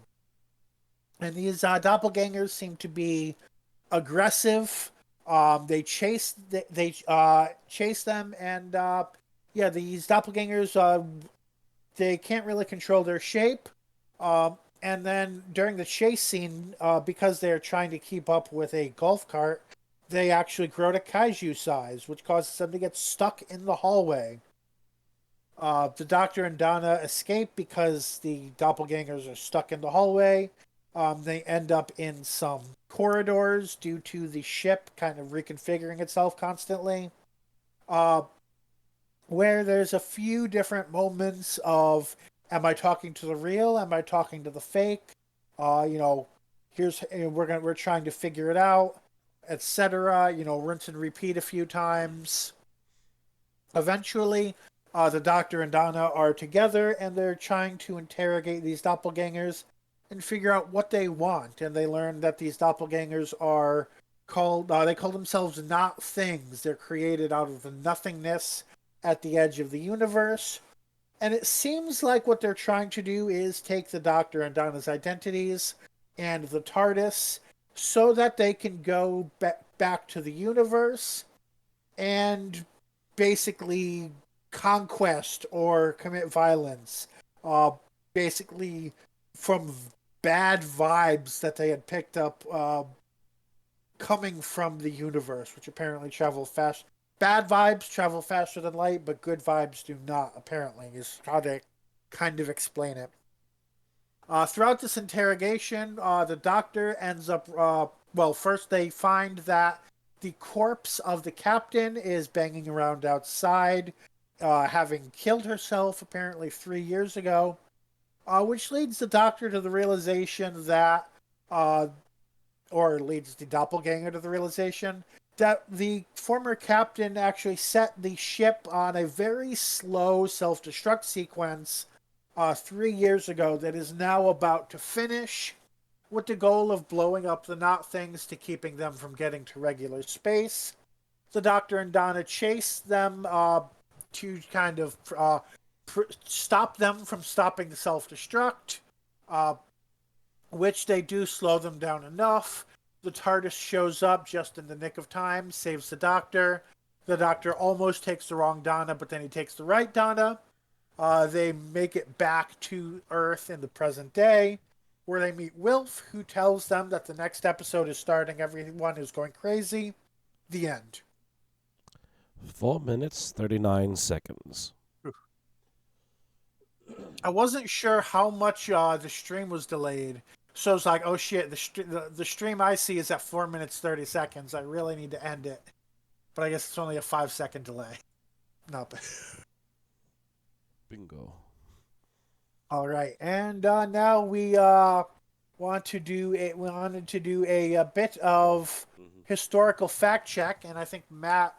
And these doppelgangers seem to be aggressive. They chase them, and yeah, these doppelgangers they can't really control their shape. And then during the chase scene, because they're trying to keep up with a golf cart, they actually grow to kaiju size, which causes them to get stuck in the hallway. The Doctor and Donna escape because the doppelgangers are stuck in the hallway. They end up in some corridors due to the ship kind of reconfiguring itself constantly. Uh, where there's a few different moments of, am I talking to the real? Am I talking to the fake? You know, we're trying to figure it out, etc. Rinse and repeat a few times. Eventually, the Doctor and Donna are together, and they're trying to interrogate these doppelgangers and figure out what they want. And they learn that these doppelgangers are they call themselves not things. They're created out of the nothingness at the edge of the universe. And it seems like what they're trying to do is take the Doctor and Donna's identities and the TARDIS so that they can go back to the universe and basically conquest or commit violence. Basically, from bad vibes that they had picked up coming from the universe, which apparently travel fast. Bad vibes travel faster than light, but good vibes do not, apparently, is how they kind of explain it. Throughout this interrogation, the doctor ends up. Well, first they find that the corpse of the captain is banging around outside, having killed herself apparently 3 years ago, which leads the doctor to the realization that, or leads the doppelganger to the realization that the former captain actually set the ship on a very slow self-destruct sequence 3 years ago that is now about to finish, with the goal of blowing up the knot things to keeping them from getting to regular space. The Doctor and Donna chase them to kind of stop them from stopping the self-destruct, uh, which they do slow them down enough. The TARDIS shows up just in the nick of time, saves the Doctor. The Doctor almost takes the wrong Donna, but then he takes the right Donna. They make it back to Earth in the present day, where they meet Wilf, who tells them that the next episode is starting. Everyone is going crazy. The end. 4 minutes, 39 seconds. I wasn't sure how much the stream was delayed. So it's like, oh shit, the stream I see is at 4 minutes, 30 seconds. I really need to end it. But I guess it's only a 5-second delay. Not bad. Bingo. All right, and now we wanted to do a bit of historical fact check, and I think Matt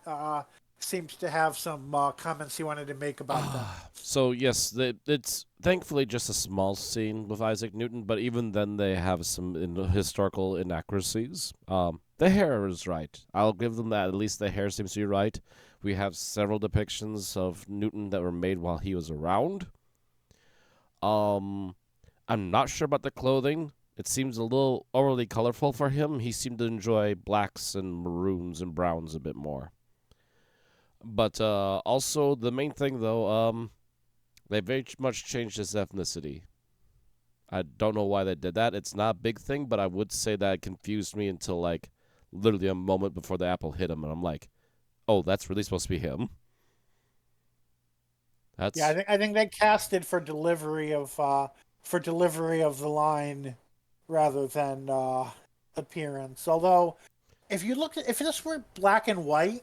seems to have some comments he wanted to make about that. So yes, it's thankfully just a small scene with Isaac Newton, but even then they have some historical inaccuracies. The hair is right. I'll give them that. At least the hair seems to be right. We have several depictions of Newton that were made while he was around. I'm not sure about the clothing. It seems a little overly colorful for him. He seemed to enjoy blacks and maroons and browns a bit more. But also, the main thing, though, they very much changed his ethnicity. I don't know why they did that. It's not a big thing, but I would say that it confused me until, like, literally a moment before the apple hit him, and I'm like, oh, that's really supposed to be him? That's... Yeah, I think they casted for delivery of the line rather than appearance. Although, if this were black and white,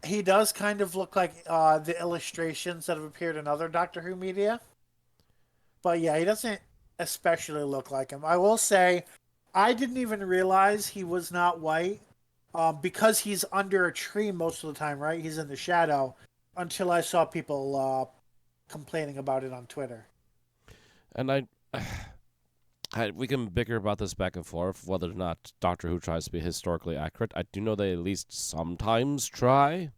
he does kind of look like the illustrations that have appeared in other Doctor Who media. But yeah, he doesn't especially look like him. I will say, I didn't even realize he was not white because he's under a tree most of the time, right? He's in the shadow until I saw people complaining about it on Twitter. And we can bicker about this back and forth, whether or not Doctor Who tries to be historically accurate. I do know they at least sometimes try,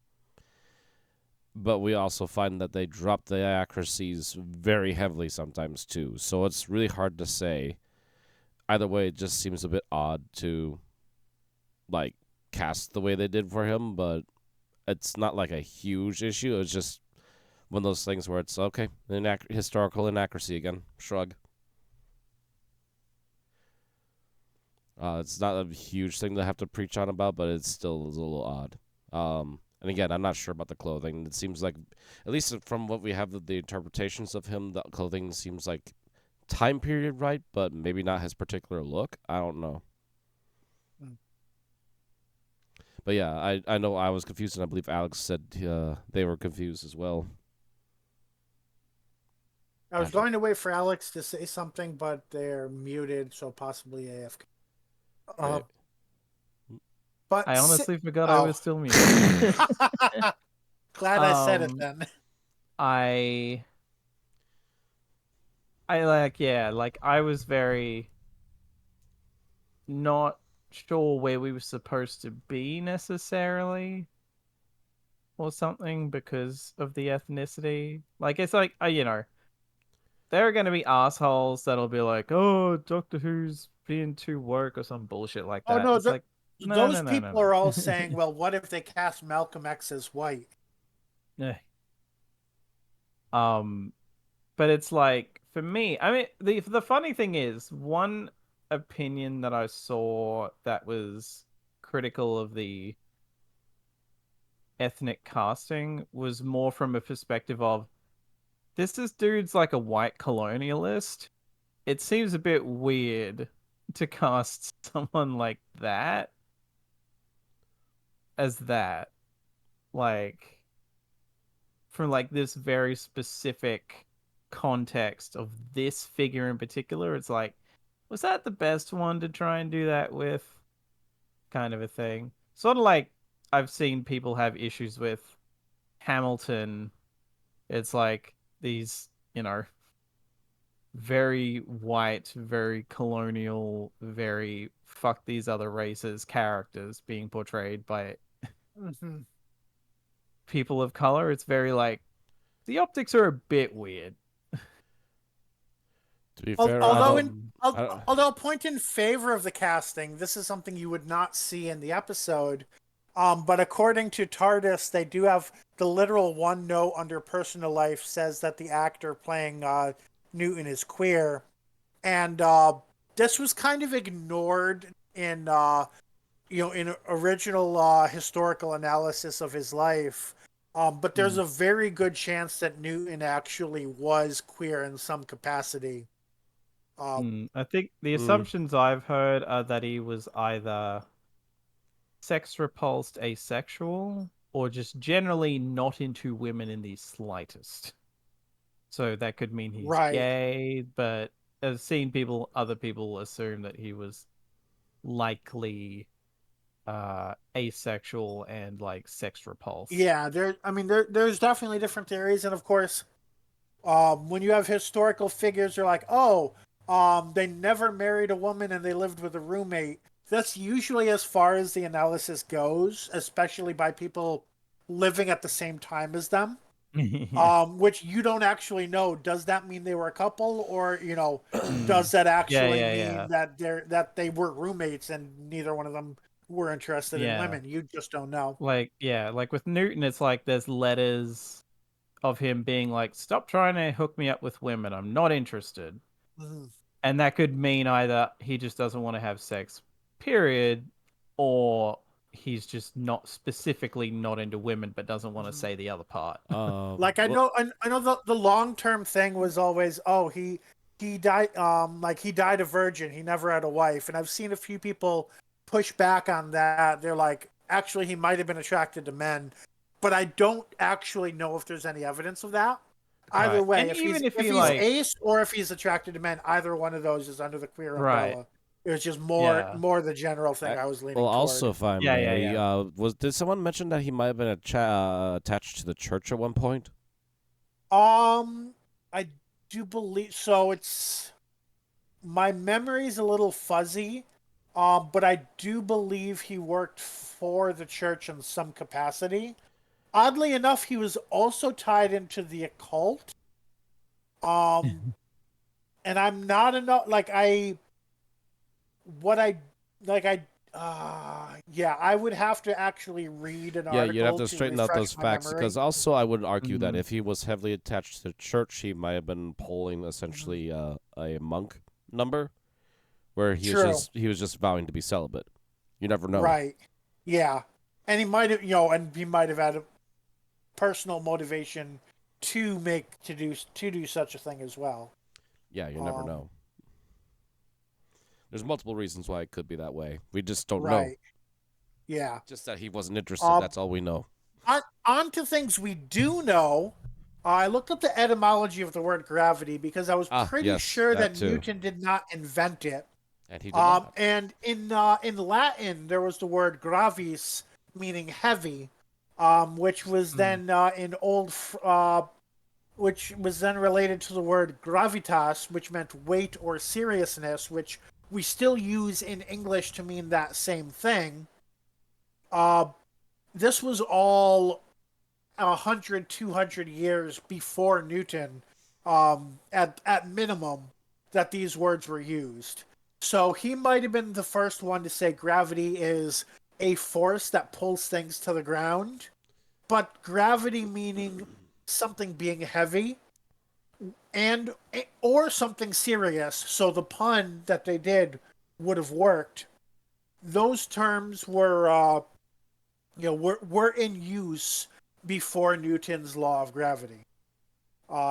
but we also find that they drop the accuracies very heavily sometimes too. So it's really hard to say. Either way, it just seems a bit odd to, like, cast the way they did for him, but it's not like a huge issue. It's just one of those things where it's, okay, historical inaccuracy again. Shrug. It's not a huge thing to have to preach on about, but it's still a little odd. And again, I'm not sure about the clothing. It seems like, at least from what we have of the interpretations of him, the clothing seems like time period right, but maybe not his particular look. I don't know. But yeah, I know I was confused, and I believe Alex said they were confused as well. I was going to wait for Alex to say something, but they're muted, so possibly AFK. But I honestly forgot I was still muted. Glad I said it then. I I was very not sure where we were supposed to be necessarily or something because of the ethnicity. Like, it's like, there are going to be assholes that'll be like, oh, Doctor Who's being too woke or some bullshit like that. Oh, no, it's like, those people are all saying, well, what if they cast Malcolm X as white? Yeah. But it's like, for me, I mean, the funny thing is, one opinion that I saw that was critical of the ethnic casting was more from a perspective of this dude's like a white colonialist. It seems a bit weird to cast someone like that as that. Like from like this very specific context of this figure in particular, it's like, was that the best one to try and do that with? Kind of a thing. Sort of like I've seen people have issues with Hamilton. It's like these, very white, very colonial, very fuck these other races characters being portrayed by Mm-hmm. people of color. It's very like the optics are a bit weird. To be fair, I Although don't. in I don't although a point in favor of the casting, this is something you would not see in the episode. But according to TARDIS, they do have the literal one note under personal life says that the actor playing Newton is queer, and this was kind of ignored in in original historical analysis of his life. But there's a very good chance that Newton actually was queer in some capacity. I think the Mm, assumptions I've heard are that he was either sex repulsed asexual or just generally not into women in the slightest. So that could mean he's Right. gay, but I've seen other people assume that he was likely asexual and like sex repulsed. Yeah, there's definitely different theories, and of course, when you have historical figures, they're like, oh, they never married a woman and they lived with a roommate. That's usually as far as the analysis goes, especially by people living at the same time as them. Yeah. Which you don't actually know. Does that mean they were a couple, or does Mm. that Yeah, actually yeah, mean yeah. that they were roommates and neither one of them were interested in Yeah. women? You just don't know. Like with Newton, it's like there's letters of him being like, "Stop trying to hook me up with women. I'm not interested." Mhm. And that could mean either he just doesn't want to have sex, period, or he's just not specifically not into women, but doesn't want to Mhm. say the other part. Like I well, know, I know the long term thing was always, oh, he died, like he died a virgin. He never had a wife, and I've seen a few people push back on that. They're like, actually, he might have been attracted to men, but I don't actually know if there's any evidence of that. Either Right. way, And even if if he he's like, ace or if he's attracted to men, either one of those is under the queer right. umbrella. It was just Yeah. more the general thing I, I was well, leaning also, toward. if I Yeah, yeah, may, yeah. did someone mention that he might have been attached to the church at one point? I do believe so. It's my memory's a little fuzzy, but I do believe he worked for the church in some capacity. Oddly enough, he was also tied into the occult. Um, and I'm not enough like I what I like I yeah, I would have to actually read an Yeah, you'd have article to to straighten out refresh those my facts because memory. also I would argue that Mhm. if he was heavily attached to the church, he might have been pulling Mhm. essentially a monk number where True. he was just vowing to be celibate. You never know. Right. Yeah. And he might have, and he might have had a personal motivation to do such a thing as well. Yeah, you never Um, know. There's multiple reasons why it could be that way. We just don't know. right. Yeah. Just that he wasn't interested. Um, That's all we know. on to things we do know. I looked up the etymology of the word gravity because I was Ah, pretty yes, sure that that too. Newton did not invent it. And he did not. And in Latin there was the word gravis meaning heavy, which was Mm. then in which was then related to the word gravitas, which meant weight or seriousness, which we still use in English to mean that same thing. Uh, this was all 100, 200 years before Newton, at minimum, that these words were used. So he might have been the first one to say gravity is a force that pulls things to the ground, but gravity meaning something being heavy and or something serious. So the pun that they did would have worked. Those terms were in use before Newton's law of gravity.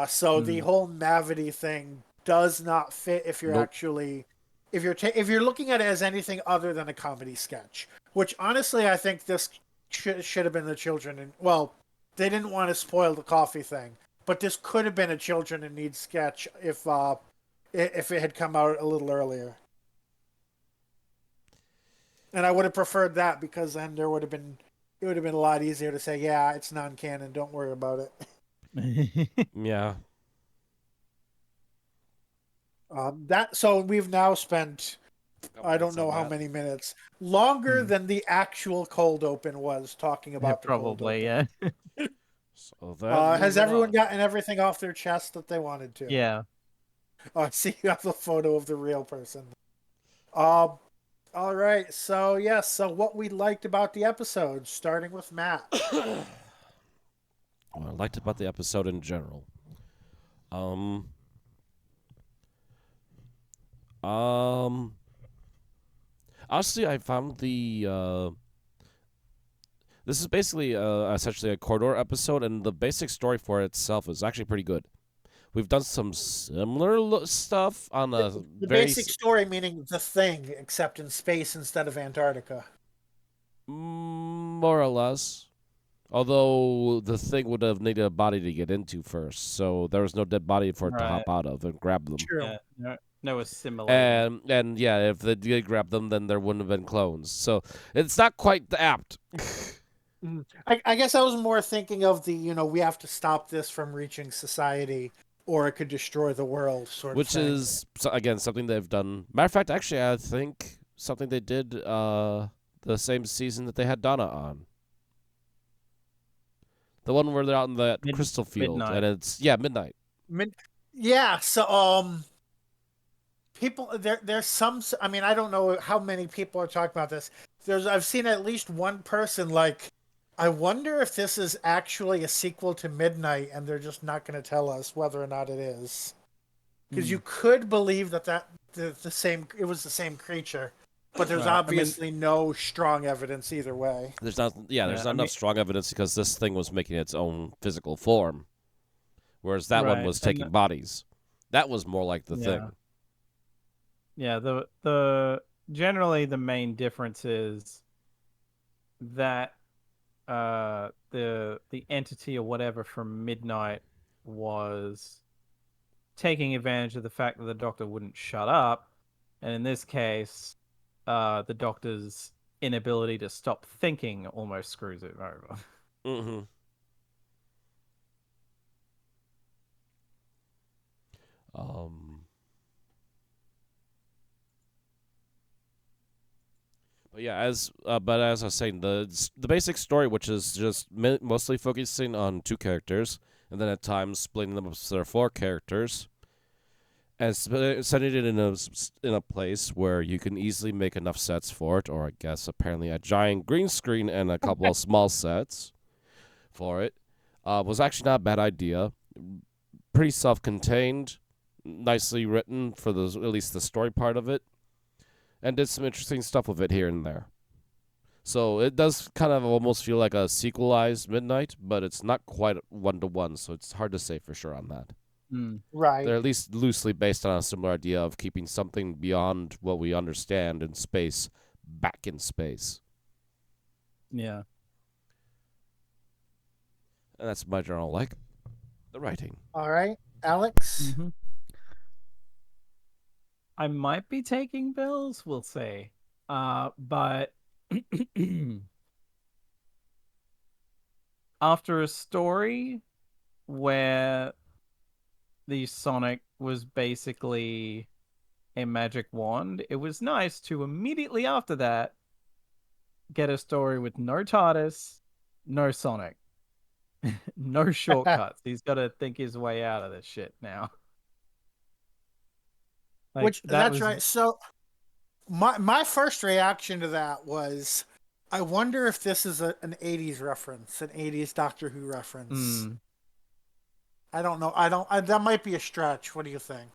So the whole mavity thing does not fit if you're Nope. actually if you're looking at it as anything other than a comedy sketch. Which honestly, I think this should have been the children. And well, they didn't want to spoil the coffee thing, but this could have been a children in need sketch if it had come out a little earlier. And I would have preferred that because then it would have been a lot easier to say, yeah, it's non-canon. Don't worry about it. Yeah. So we've now spent I don't know how that. many minutes longer than the actual cold open was talking about the probably, cold yeah. So that Has moving everyone on. gotten everything off their chest that they wanted to? Yeah. Oh, I see you have the photo of the real person. All right. So yes. So what we liked about the episode, starting with Matt. What I liked about the episode in general. Um. Honestly, I found this is basically essentially a corridor episode, and the basic story for itself is actually pretty good. We've done some similar stuff on a The very basic story meaning the thing, except in space instead of Antarctica. more or less. Although the thing would have needed a body to get into first, so there was no dead body for it to hop out of and grab them. True. Yeah. No assimilating. And yeah, if they did grab them, then there wouldn't have been clones. So it's not quite apt. I guess I was more thinking of we have to stop this from reaching society or it could destroy the world sort Which of thing. is, again, something they've done. Matter of fact, actually, I think something they did the same season that they had Donna on. The one where they're out in that crystal field. Midnight. And it's, midnight. Yeah, so people there's some, I mean, I don't know how many people are talking about this. I've seen at least one person I wonder if this is actually a sequel to Midnight and they're just not going to tell us whether or not it is. Because you could believe that it was the same creature, but there's obviously no strong evidence either way. There's not enough strong evidence because this thing was making its own physical form, whereas that one was taking bodies. That was more like the thing. Yeah, the generally the main difference is that the entity or whatever from Midnight was taking advantage of the fact that the Doctor wouldn't shut up, and in this case, the Doctor's inability to stop thinking almost screws it over. Mm-hmm. But yeah, as I was saying, the basic story, which is just mostly focusing on two characters, and then at times splitting them up to their four characters, and setting it in a place where you can easily make enough sets for it, or I guess apparently a giant green screen and a couple of small sets for it, was actually not a bad idea. Pretty self-contained, nicely written for at least the story part of it, and did some interesting stuff with it here and there. So it does kind of almost feel like a sequelized Midnight, but it's not quite one-to-one, so it's hard to say for sure on that. Right. They're at least loosely based on a similar idea of keeping something beyond what we understand in space back in space. Yeah. And that's my general like. The writing. All right. Alex? Mm-hmm. I might be taking Bills, we'll see. But after a story where the Sonic was basically a magic wand, it was nice to immediately after that get a story with no TARDIS, no Sonic, no shortcuts. He's got to think his way out of this shit now. That's right. So my first reaction to that was, I wonder if this is an 80s reference, an 80s Doctor Who reference. I don't know. That might be a stretch. What do you think?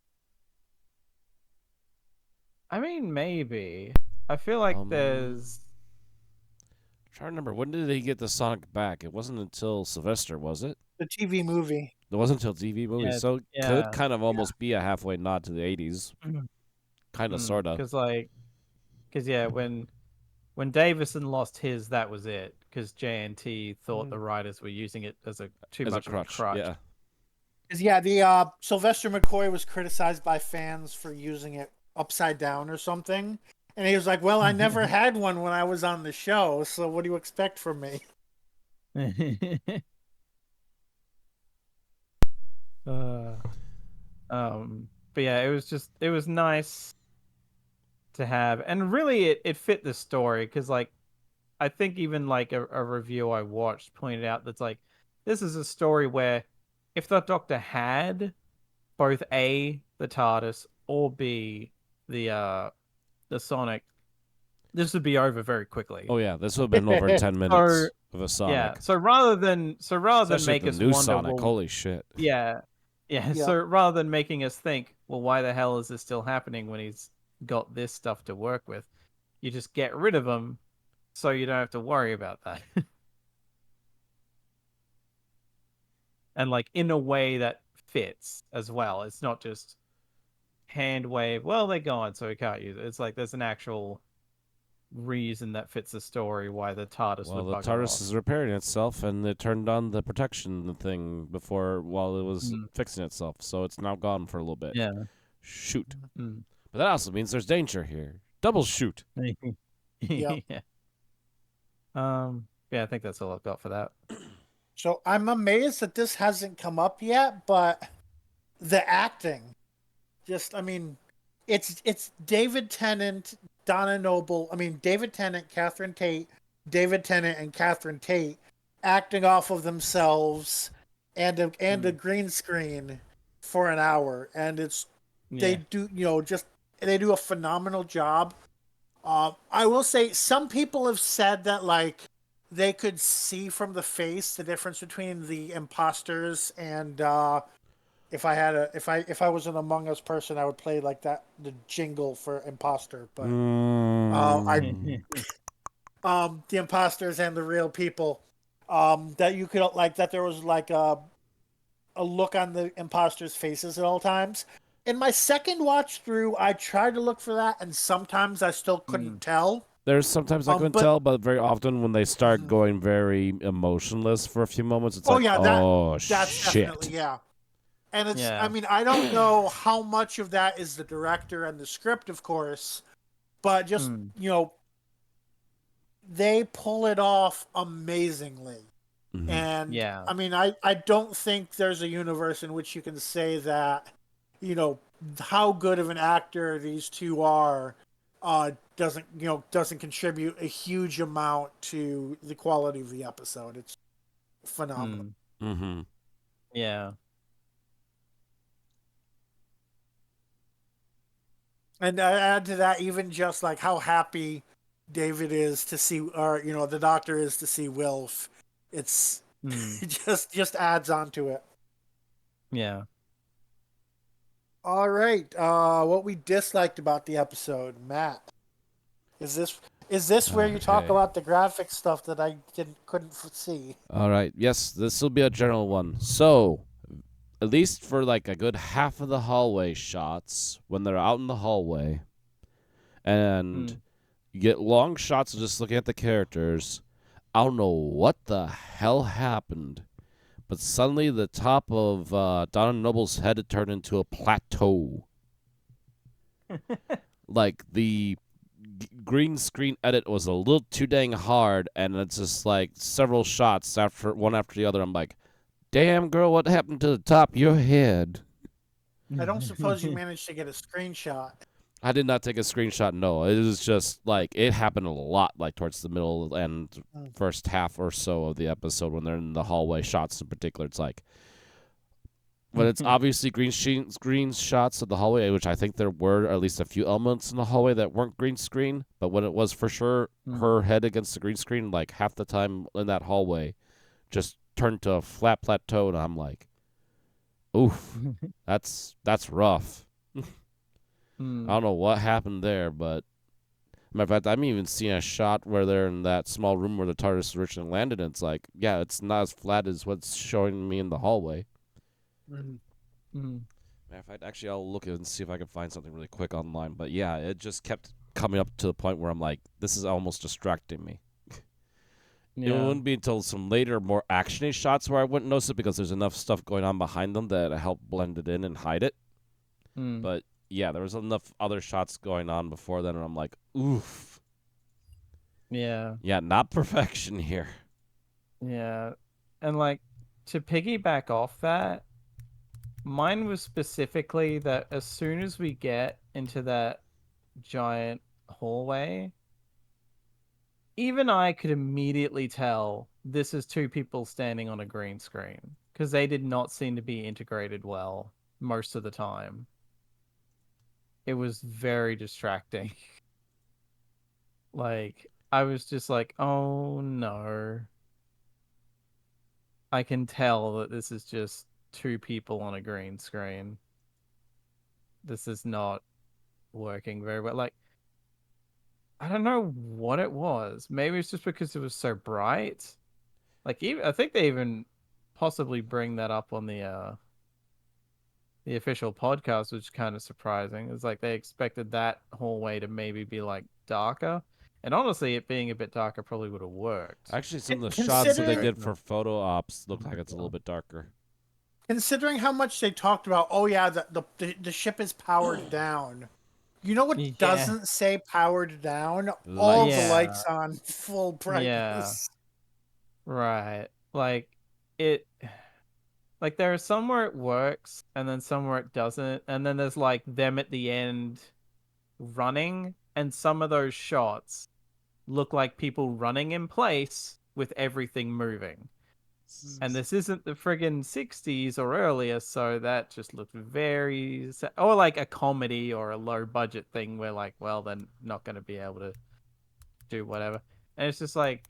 I mean, maybe. I feel like there's. I'm trying to remember, when did he get the Sonic back? It wasn't until Sylvester, was it? The TV movie. It wasn't until TV movie, Yeah, so it could yeah. kind of almost be a halfway nod to the 80s. Kind of, sort of. Because yeah, when Davison lost his, that was it. Because JNT thought the writers were using it as too As much a of a crutch, crutch. yeah. Yeah, the Sylvester McCoy was criticized by fans for using it upside down or something. And he was like, well, I never had one when I was on the show, so what do you expect from me? But yeah, it was nice to have, and really it fit the story because like I think even like a review I watched pointed out that's like this is a story where if the Doctor had both A, the TARDIS, or B, the Sonic, this would be over very quickly. Oh yeah, this would have been over in 10 minutes of a Sonic. Yeah. So rather than Especially make the us new wonder, Sonic, well, holy shit. yeah. So rather than making us think, well, why the hell is this still happening when he's got this stuff to work with? You just get rid of him so you don't have to worry about that. And like in a way that fits as well. It's not just hand wave, well, they're gone, so we can't use it. It's like there's an actual reason that fits the story why the TARDIS Well, would the bugger TARDIS off. is repairing itself, and it turned on the protection thing while it was fixing itself, so it's now gone for a little bit. Yeah. Shoot. But that also means there's danger here. Double shoot. Yep. Yeah. Yeah, I think that's all I've got for that. So I'm amazed that this hasn't come up yet, but the acting, I mean, it's David Tennant, Donna Noble. I mean, David Tennant, Catherine Tate, David Tennant, and Catherine Tate acting off of themselves and a green screen for an hour, and they do they do a phenomenal job. I will say some people have said that like they could see from the face the difference between the imposters and if I was an Among Us person, I would play like that the jingle for imposter, but the imposters and the real people that you could like that there was like a look on the imposters' faces at all times. In my second watch through, I tried to look for that, and sometimes I still couldn't tell. There's sometimes I couldn't tell, but very often when they start going very emotionless for a few moments, it's that's shit. definitely, yeah. And it's, I mean, I don't know how much of that is the director and the script, of course, but just, they pull it off amazingly. And, I mean, I don't think there's a universe in which you can say that, how good of an actor these two are doesn't contribute a huge amount to the quality of the episode. It's phenomenal. Yeah. And I add to that even just like how happy David is to see, or the Doctor is to see Wilf. It's it just adds on to it. Yeah. All right. What we disliked about the episode, Matt. Is this where you talk about the graphic stuff that I couldn't see? All right. Yes, this will be a general one. So, at least for like a good half of the hallway shots, when they're out in the hallway, and you get long shots of just looking at the characters, I don't know what the hell happened, but suddenly the top of Donna Noble's head had turned into a plateau. Like the green screen edit was a little too dang hard, and it's just like several shots one after the other. I'm like, damn, girl, what happened to the top of your head? I don't suppose you managed to get a screenshot. I did not take a screenshot, no. It was just, like, it happened a lot, like, towards the middle and first half or so of the episode when they're in the hallway shots in particular. It's like, when it's obviously green shots of the hallway, which I think there were at least a few elements in the hallway that weren't green screen, but when it was for sure her head against the green screen, like, half the time in that hallway just turned to a flat plateau, and I'm like, Oof, that's rough. I Hmm. don't know what happened there, but matter of fact, I'm even seeing a shot where they're in that small room where the TARDIS originally landed, and it's like, yeah, it's not as flat as what's showing me in the hallway. Mhm. Hmm. Matter of fact, actually, I'll look and see if I can find something really quick online. But yeah, it just kept coming up to the point where I'm like, this is almost distracting me. It Yeah. wouldn't be until some later, more actiony shots where I wouldn't notice it because there's enough stuff going on behind them that it help blend it in and hide it. Hmm. But yeah, there was enough other shots going on before then, and I'm like, oof. Yeah. Yeah, not perfection here. Yeah. And like to piggyback off that, mine was specifically that as soon as we get into that giant hallway, even I could immediately tell this is two people standing on a green screen because they did not seem to be integrated well most of the time. It was very distracting. Like, I was just like, oh no. I can tell that this is just two people on a green screen. This is not working very well. Like, I don't know what it was. Maybe it's just because it was so bright. Like, even I think they even possibly bring that up on the official podcast, which is kind of surprising. It's like they expected that hallway to maybe be like darker, and honestly, it being a bit darker probably would have worked. Actually, some of the shots that they Considering did for photo ops look like it's a little bit darker. considering how much they talked about, oh yeah, the ship is powered down. You know what Yeah, doesn't say powered down? All the Lights. yeah, lights on full yeah, brightness. right. Like it, like there are some where it works, and then some where it doesn't, and then there's like them at the end running, and some of those shots look like people running in place with everything moving. And this isn't the friggin' 60s or earlier, so that just looked very. Or like a comedy or a low budget thing where, like, well, they're not going to be able to do whatever. And it's just like,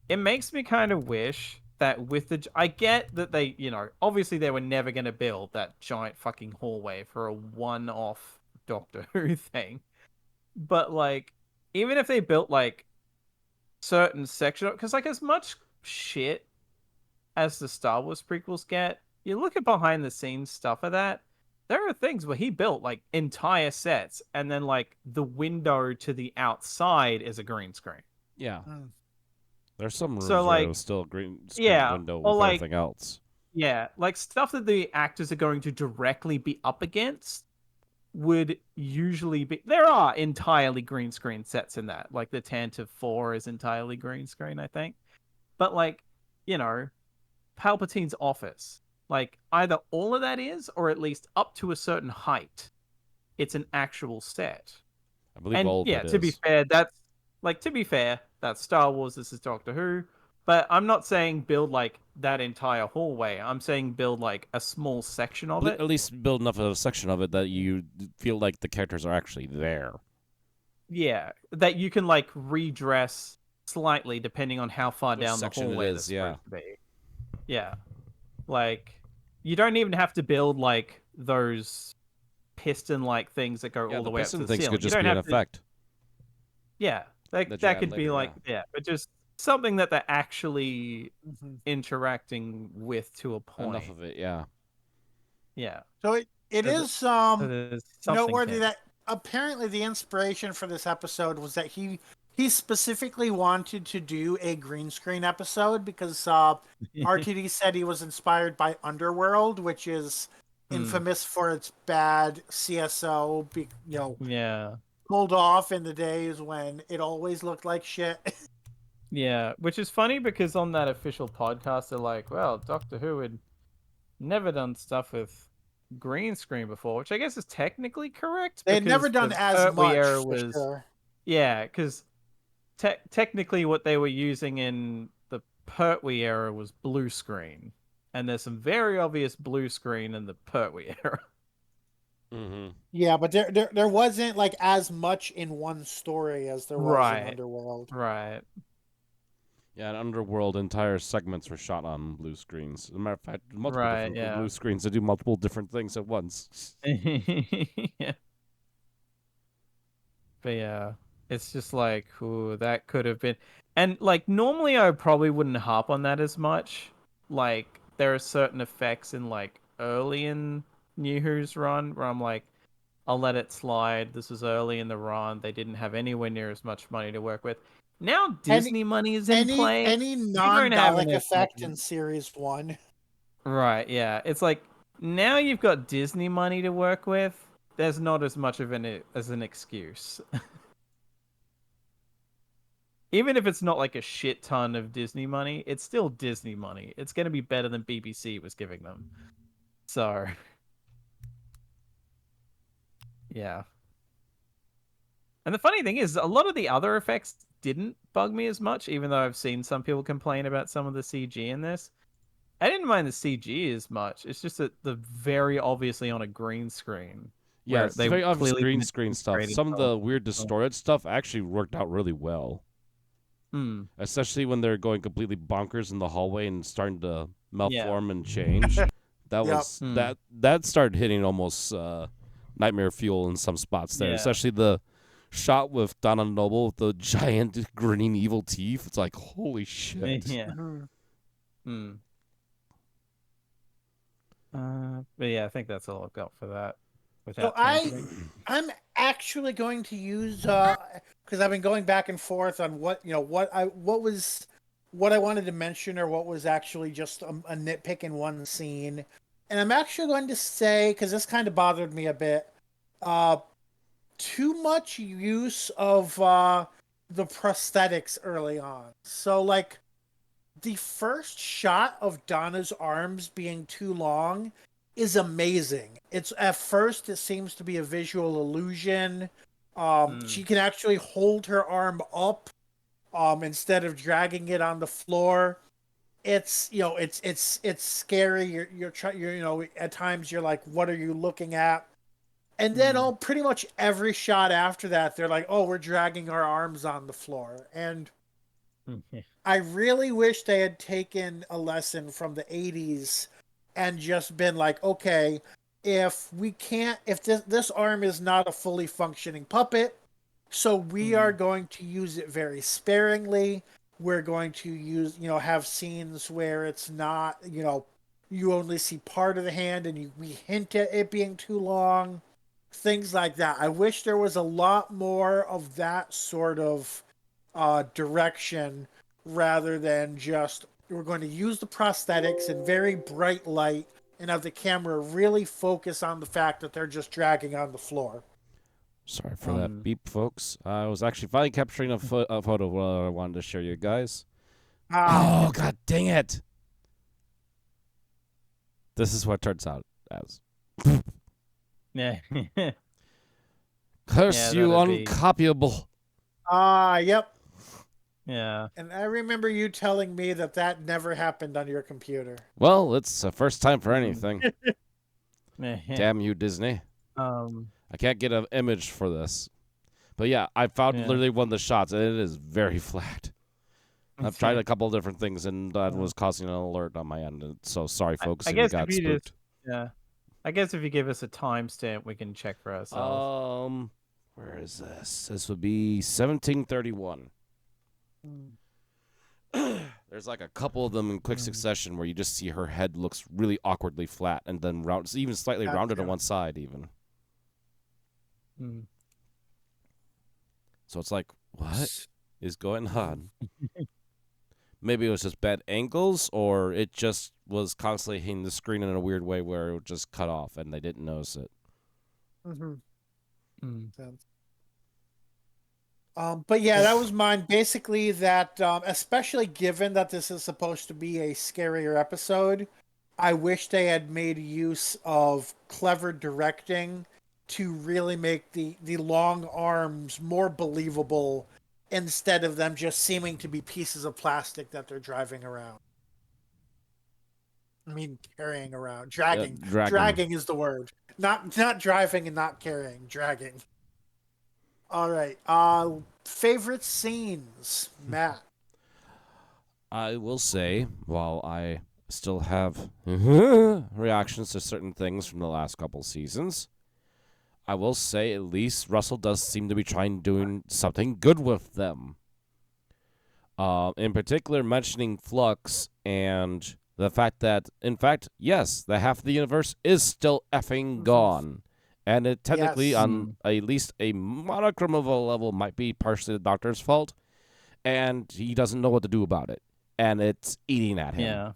it makes me kind of wish that with the. I get that they, obviously they were never going to build that giant fucking hallway for a one off Doctor Who thing. But, like, even if they built, like, certain section, because, like, as much shit as the Star Wars prequels get, you look at behind the scenes stuff of that, there are things where he built like entire sets and then like the window to the outside is a green screen. Yeah. Mm. There's some So rooms where it like was still a green screen yeah, window or with like everything else. yeah, like stuff that the actors are going to directly be up against would usually be there are entirely green screen sets in that. Like the Tantive 4 is entirely green screen, I think. But like, you know, Palpatine's office. Like either all of that is, or at least up to a certain height, it's an actual set. I believe And all of yeah, it to be is. fair, that's Star Wars. This is Doctor Who. But I'm not saying build like that entire hallway. I'm saying build like a small section of At it. least build enough of a section of it that you feel like the characters are actually there. Yeah, that you can like redress slightly depending on how far Which down the section it hallway they're is, yeah. supposed to be. Yeah, like you don't even have to build like those piston-like things that go Yeah, all the the way up to piston the things could ceiling. You just don't be an have to. effect Yeah, like that you that add could be later, like yeah. but just something that they're actually Mhm. interacting with to a Enough point. of it, yeah. Yeah, So it so, is so there's something noteworthy can. that apparently the inspiration for this episode was that he specifically wanted to do a green screen episode because RTD said he was inspired by Underworld, which is Hmm. infamous for its bad CSO, Yeah, pulled off in the days when it always looked like shit. yeah, which is funny because on that official podcast they're like, well, Doctor Who had never done stuff with green screen before, which I guess is technically correct They had never because done the as Pertwee much era for was sure. yeah, because technically what they were using in the Pertwee era was blue screen, and there's some very obvious blue screen in the Pertwee era. Mm-hmm. Yeah, but there wasn't like as much in one story as there was in Right, Underworld. right. Yeah, in Underworld, entire segments were shot on blue screens. As a matter of fact, multiple Right, different yeah. blue screens to do multiple different things at once. Yeah. But yeah, it's just like, ooh, that could have been. And like normally I probably wouldn't harp on that as much. Like there are certain effects in like early in New Who's run where I'm like, I'll let it slide. This was early in the run. They didn't have anywhere near as much money to work with. Now Any Disney money is in any play. any You don't have non-Dalek enough effect money. in series 1. Right, yeah. It's like now you've got Disney money to work with. There's not as much of as an excuse. Even if it's not like a shit ton of Disney money, it's still Disney money. It's going to be better than BBC was giving them. So, yeah. And the funny thing is, a lot of the other effects didn't bug me as much, even though I've seen some people complain about some of the CG in this. I didn't mind the CG as much. It's just that the very obviously on a green screen Yeah, where it's they very obvious clearly green been screen stuff. integrating Some of well. the weird distorted stuff actually worked out really well. Hmm. Especially when they're going completely bonkers in the hallway and starting to Yeah. malform and change. That Yep. was Hmm. that started hitting almost nightmare fuel in some spots there. Yeah. Especially the shot with Donna Noble with the giant grinning evil teeth. It's like holy shit. Yeah. Mhm. Hmm. But yeah, I think that's all I've got for that. So Without tangent. I'm actually going to use because I've been going back and forth on what I wanted to mention or what was actually just a nitpick in one scene, and I'm actually going to say because this kind of bothered me a bit, uh, too much use of the prosthetics early on. So like the first shot of Donna's arms being too long is amazing. It's at first it seems to be a visual illusion. She can actually hold her arm up instead of dragging it on the floor. It's it's scary. You're trying at times you're like, what are you looking at? And then pretty much every shot after that, they're like, oh, we're dragging our arms on the floor. And I really wish they had taken a lesson from the 80s and just been like, okay, if this arm is not a fully functioning puppet, so we are going to use it very sparingly. We're going to have scenes where it's not, you only see part of the hand and we hint at it being too long, things like that. I wish there was a lot more of that sort of direction rather than just we're going to use the prosthetics in very bright light and have the camera really focus on the fact that they're just dragging on the floor. Sorry for that beep, folks. I was actually finally capturing a photo of what I wanted to show you guys. Ah, Oh, god dang it! This is what it turns out as. Yeah. Curse Yeah, you, that'd be- uncopyable. yep. Yeah. And I remember you telling me that that never happened on your computer. Well, it's a first time for anything. Yeah. Damn you, Disney. Um. I can't get an image for this. But yeah, I found Yeah. literally one of the shots, and it is very flat. I've tried a couple of different things, and that was causing an alert on my end. And so sorry, folks, I if you guess got if you spooked. just yeah. I guess if you give us a timestamp, we can check for ourselves. Where is this? This would be 1731. There's like a couple of them in quick succession where you just see her head looks really awkwardly flat and then round, even slightly rounded on one side even. So it's like, what is going on? Maybe it was just bad angles, or it just was constantly hitting the screen in a weird way where it would just cut off and they didn't notice it. But yeah, that was mine. Basically, that especially given that this is supposed to be a scarier episode, I wish they had made use of clever directing to really make the long arms more believable instead of them just seeming to be pieces of plastic that they're driving around. I mean, carrying around, dragging. Dragging is the word. Not driving and not carrying, dragging. All right. Favorite scenes, Matt. I will say, while I still have reactions to certain things from the last couple seasons, I will say at least Russell does seem to be trying doing something good with them. In particular, mentioning Flux and the fact that, in fact, yes, the half of the universe is still effing gone. And it technically, Yes. on at least a monochrome of a level, might be partially the Doctor's fault. And he doesn't know what to do about it. And it's eating at him. Yeah.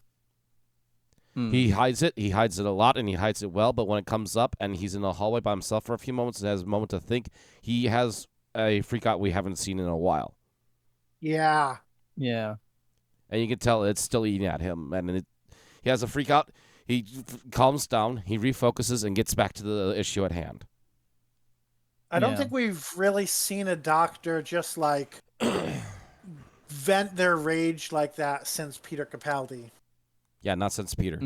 He hides it. He hides it a lot, and he hides it well. But when it comes up and he's in the hallway by himself for a few moments and has a moment to think, he has a freak out we haven't seen in a while. Yeah. Yeah. And you can tell it's still eating at him. And he has a freak out. He calms down. He refocuses and gets back to the issue at hand. I don't Yeah. think we've really seen a Doctor just like vent their rage like that since Peter Capaldi. Yeah, not since Peter.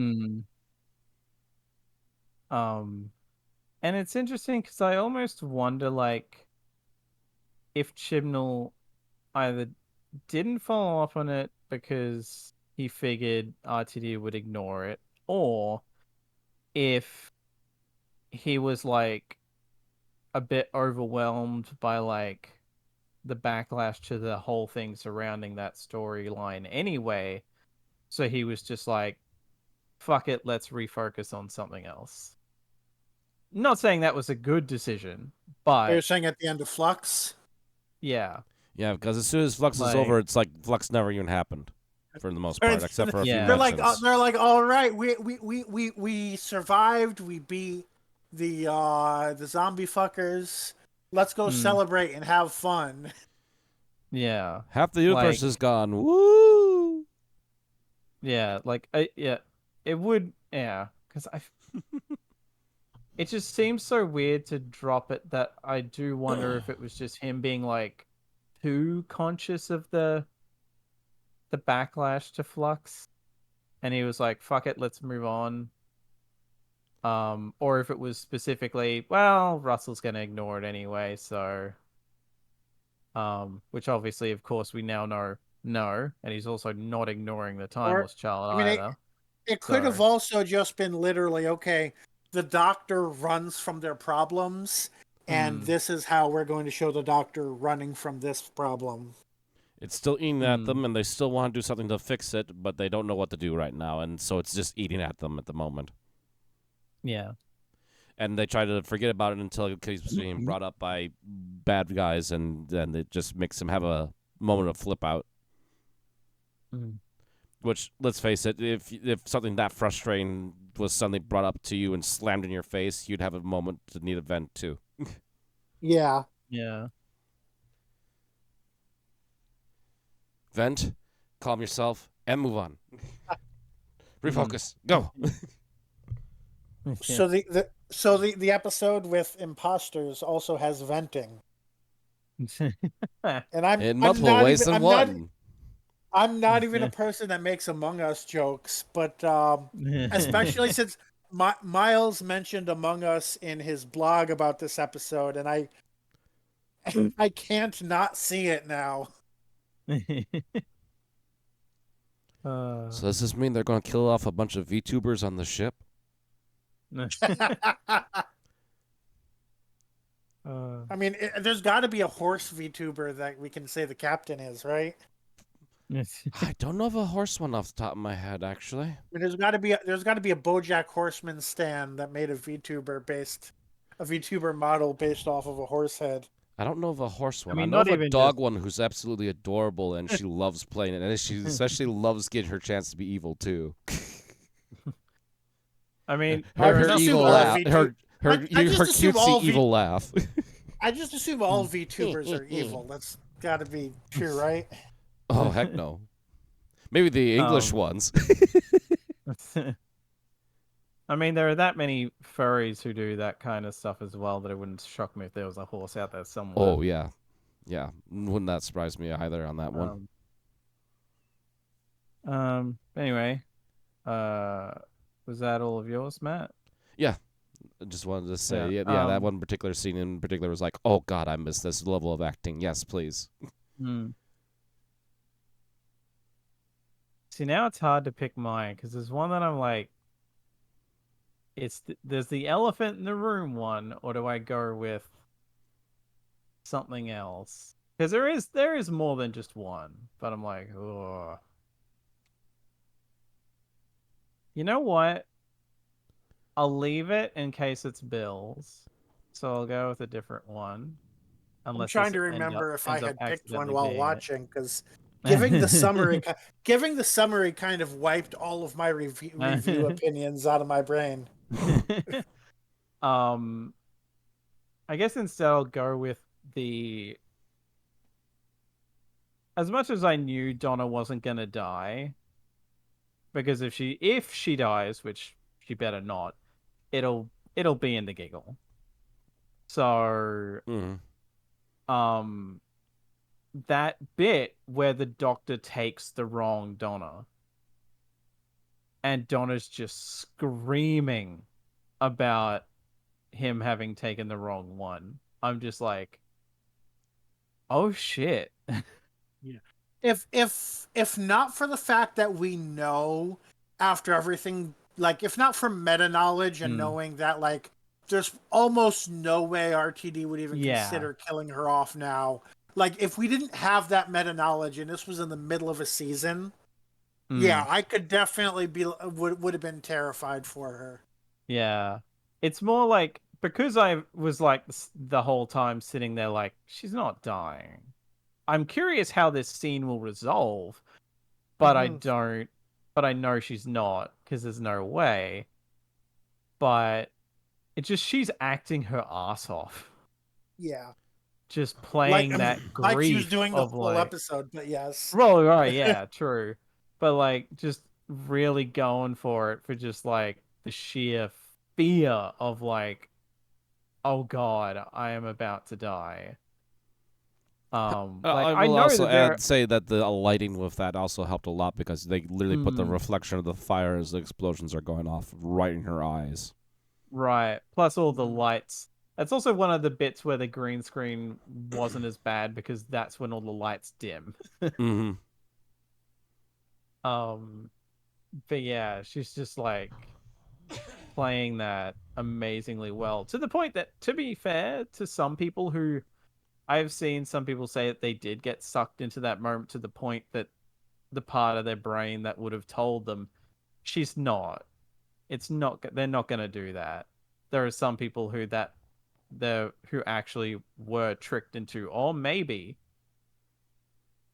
And it's interesting because I almost wonder, like, if Chibnall either didn't follow up on it because he figured RTD would ignore it, or if he was, like, a bit overwhelmed by, like, the backlash to the whole thing surrounding that storyline anyway, so he was just like, fuck it, let's refocus on something else. Not saying that was a good decision, but You're saying at the end of Flux? yeah. Yeah, because as soon as Flux is over, it's like Flux never even happened for the most part, except for a few Yeah. mentions. They're like, all right, we survived. We beat the zombie fuckers. Let's go celebrate and have fun. Yeah. Half the universe is gone. Woo! Yeah, like it would, yeah, because it just seems so weird to drop it that I do wonder if it was just him being like too conscious of the backlash to Flux, and he was like, "Fuck it, let's move on." Or if it was specifically, well, Russell's gonna ignore it anyway, so, which obviously, of course, we now know no, and he's also not ignoring the Timeless Child either. It could have also just been literally, okay, the Doctor runs from their problems, and this is how we're going to show the Doctor running from this problem. It's still eating at them, and they still want to do something to fix it, but they don't know what to do right now, and so it's just eating at them at the moment. Yeah. And they try to forget about it until it keeps being brought up by bad guys, and then it just makes them have a moment of flip out. Which, let's face it, if something that frustrating was suddenly brought up to you and slammed in your face, you'd have a moment to need a vent too. Yeah. Yeah. Vent, calm yourself, and move on. Refocus. Go. So the episode with imposters also has venting. And I'm in multiple ways than one. I'm not even a person that makes Among Us jokes, but especially since Miles mentioned Among Us in his blog about this episode, and I can't not see it now. So does this mean they're going to kill off a bunch of VTubers on the ship? I mean, there's got to be a horse VTuber that we can say the captain is, right? I don't know of a horse one off the top of my head, actually. I mean, there's got to be a BoJack Horseman stand that made a VTuber model based off of a horse head. I don't know of a horse one. I mean, know not of a even dog one who's absolutely adorable, and she loves playing it, and she especially loves getting her chance to be evil too. I mean, her evil laugh, her cutesy evil laugh. I just assume all VTubers are evil. That's got to be true, right? Oh, heck no. Maybe the English ones. I mean, there are that many furries who do that kind of stuff as well that it wouldn't shock me if there was a horse out there somewhere. Oh, yeah. Yeah. Wouldn't that surprise me either on that one. Anyway, was that all of yours, Matt? Yeah. I just wanted to say, that one particular scene in particular was like, oh, God, I miss this level of acting. Yes, please. See, now it's hard to pick mine because there's one that I'm like, there's the elephant in the room one, or do I go with something else? Because there is more than just one, but I'm like, oh, you know what? I'll leave it in case it's Bill's, so I'll go with a different one, I'm unless trying this to remember if I ends up had picked one accidentally while being it. watching, because giving the summary kind of wiped all of my review opinions out of my brain. um, I guess instead I'll go with the. As much as I knew Donna wasn't gonna die, because if she dies, which she better not, it'll be in the giggle. So Mm. um that bit where the doctor takes the wrong Donna and Donna's just screaming about him having taken the wrong one. I'm just like, oh shit. Yeah. If not for the fact that we know after everything, like if not for meta knowledge and Mm. knowing that like there's almost no way RTD would even Yeah. consider killing her off now. Like if we didn't have that meta knowledge and this was in the middle of a season, yeah, Mm. I could definitely would have been terrified for her. Yeah. It's more like because I was like the whole time sitting there like she's not dying. I'm curious how this scene will resolve, but I Hmm. don't but I know she's not because there's no way. But it's just she's acting her ass off. Yeah, Just like playing that like she was grief doing the of whole like episode, but yes. well, right, yeah, true. But like just really going for it for just like the sheer fear of like, oh God, I am about to die. Like I I will know also that there. say that the lighting with that also helped a lot because they literally put the Mm, reflection of the fire as the explosions are going off right in her eyes. right. Plus all the Mhm. lights. That's also one of the bits where the green screen wasn't as bad because that's when all the lights dim. Mm-hmm. Um, but yeah, she's just like playing that amazingly well to the point that, to be fair, to some people who I've seen some people say that they did get sucked into that moment to the point that the part of their brain that would have told them she's not. It's not. They're not going to do that. There are some people who actually were tricked into, or maybe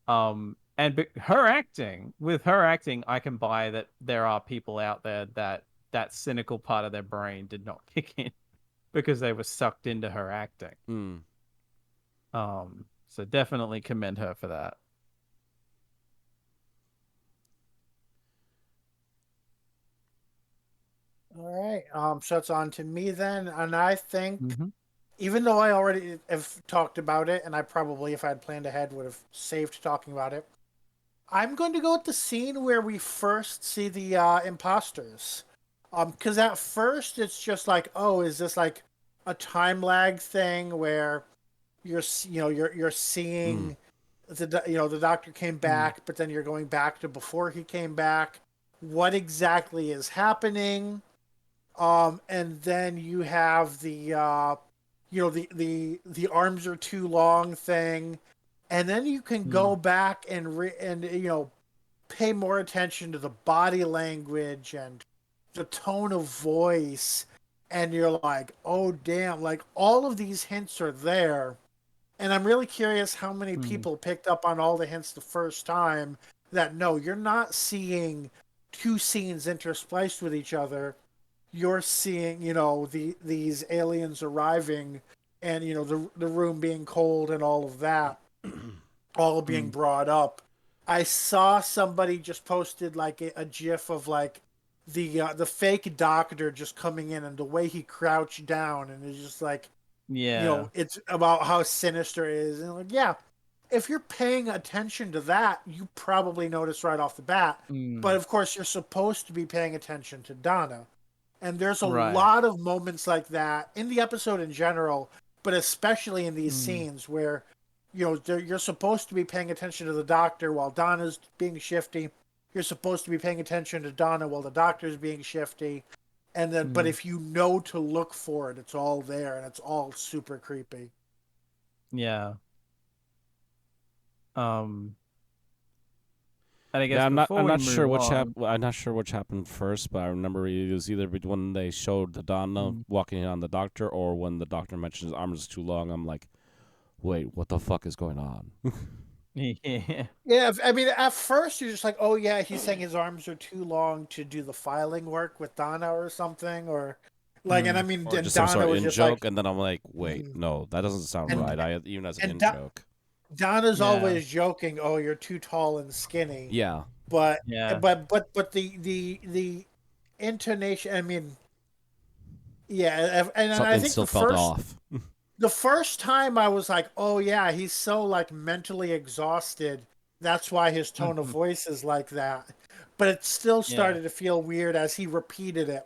with her acting, I can buy that there are people out there that that cynical part of their brain did not kick in because they were sucked into her acting. Mm. So definitely commend her for that. All right. So it's on to me then, and I think Mm-hmm. even though I already have talked about it, and I probably, if I had planned ahead, would have saved talking about it, I'm going to go with the scene where we first see the imposters. Because at first it's just like, oh, is this like a time lag thing where you're Mm. seeing the doctor came back, but then you're going back to before he came back. What exactly is happening? And then you have the arms are too long thing, and then you can Mm. go back and pay more attention to the body language and the tone of voice, and you're like, oh damn, like all of these hints are there, and I'm really curious how many Mm. people picked up on all the hints the first time. That no, you're not seeing two scenes interspliced with each other, you're seeing, these aliens arriving, and the room being cold and all of that, all being Mm. brought up. I saw somebody just posted like a gif of like the fake doctor just coming in and the way he crouched down, and it's just like, Yeah. it's about how sinister it is, and like, yeah, if you're paying attention to that, you probably notice right off the bat. But Mm. of course, you're supposed to be paying attention to Donna. And there's a Right. lot of moments like that in the episode in general, but especially in these Mm. scenes where, you're supposed to be paying attention to the doctor while Donna's being shifty. you're supposed to be paying attention to Donna while the doctor's being shifty. And then, but if you know to look for it, it's all there, and it's all super creepy. Yeah. And I guess Yeah, I'm before not we sure move which on, I'm not sure which happened first, but I remember it was either when they showed the Donna walking in on the doctor, or when the doctor mentioned his arms is too long. I'm like, wait, what the fuck is going on? yeah, Yeah, I mean, at first you're just like, oh yeah, he's saying his arms are too long to do the filing work with Donna or something, or like, and I mean, Or and just some sort Donna of was in just like, joke, and then I'm like, wait, no, that doesn't sound and right. Even as an and in joke. Donna's Yeah. always joking, oh, you're too tall and skinny, Yeah, but yeah, the intonation, I mean, yeah, and I something think still felt off. the first time I was like, oh yeah, he's so like mentally exhausted. That's why his tone of voice is like that. But it still started to feel weird as he repeated it.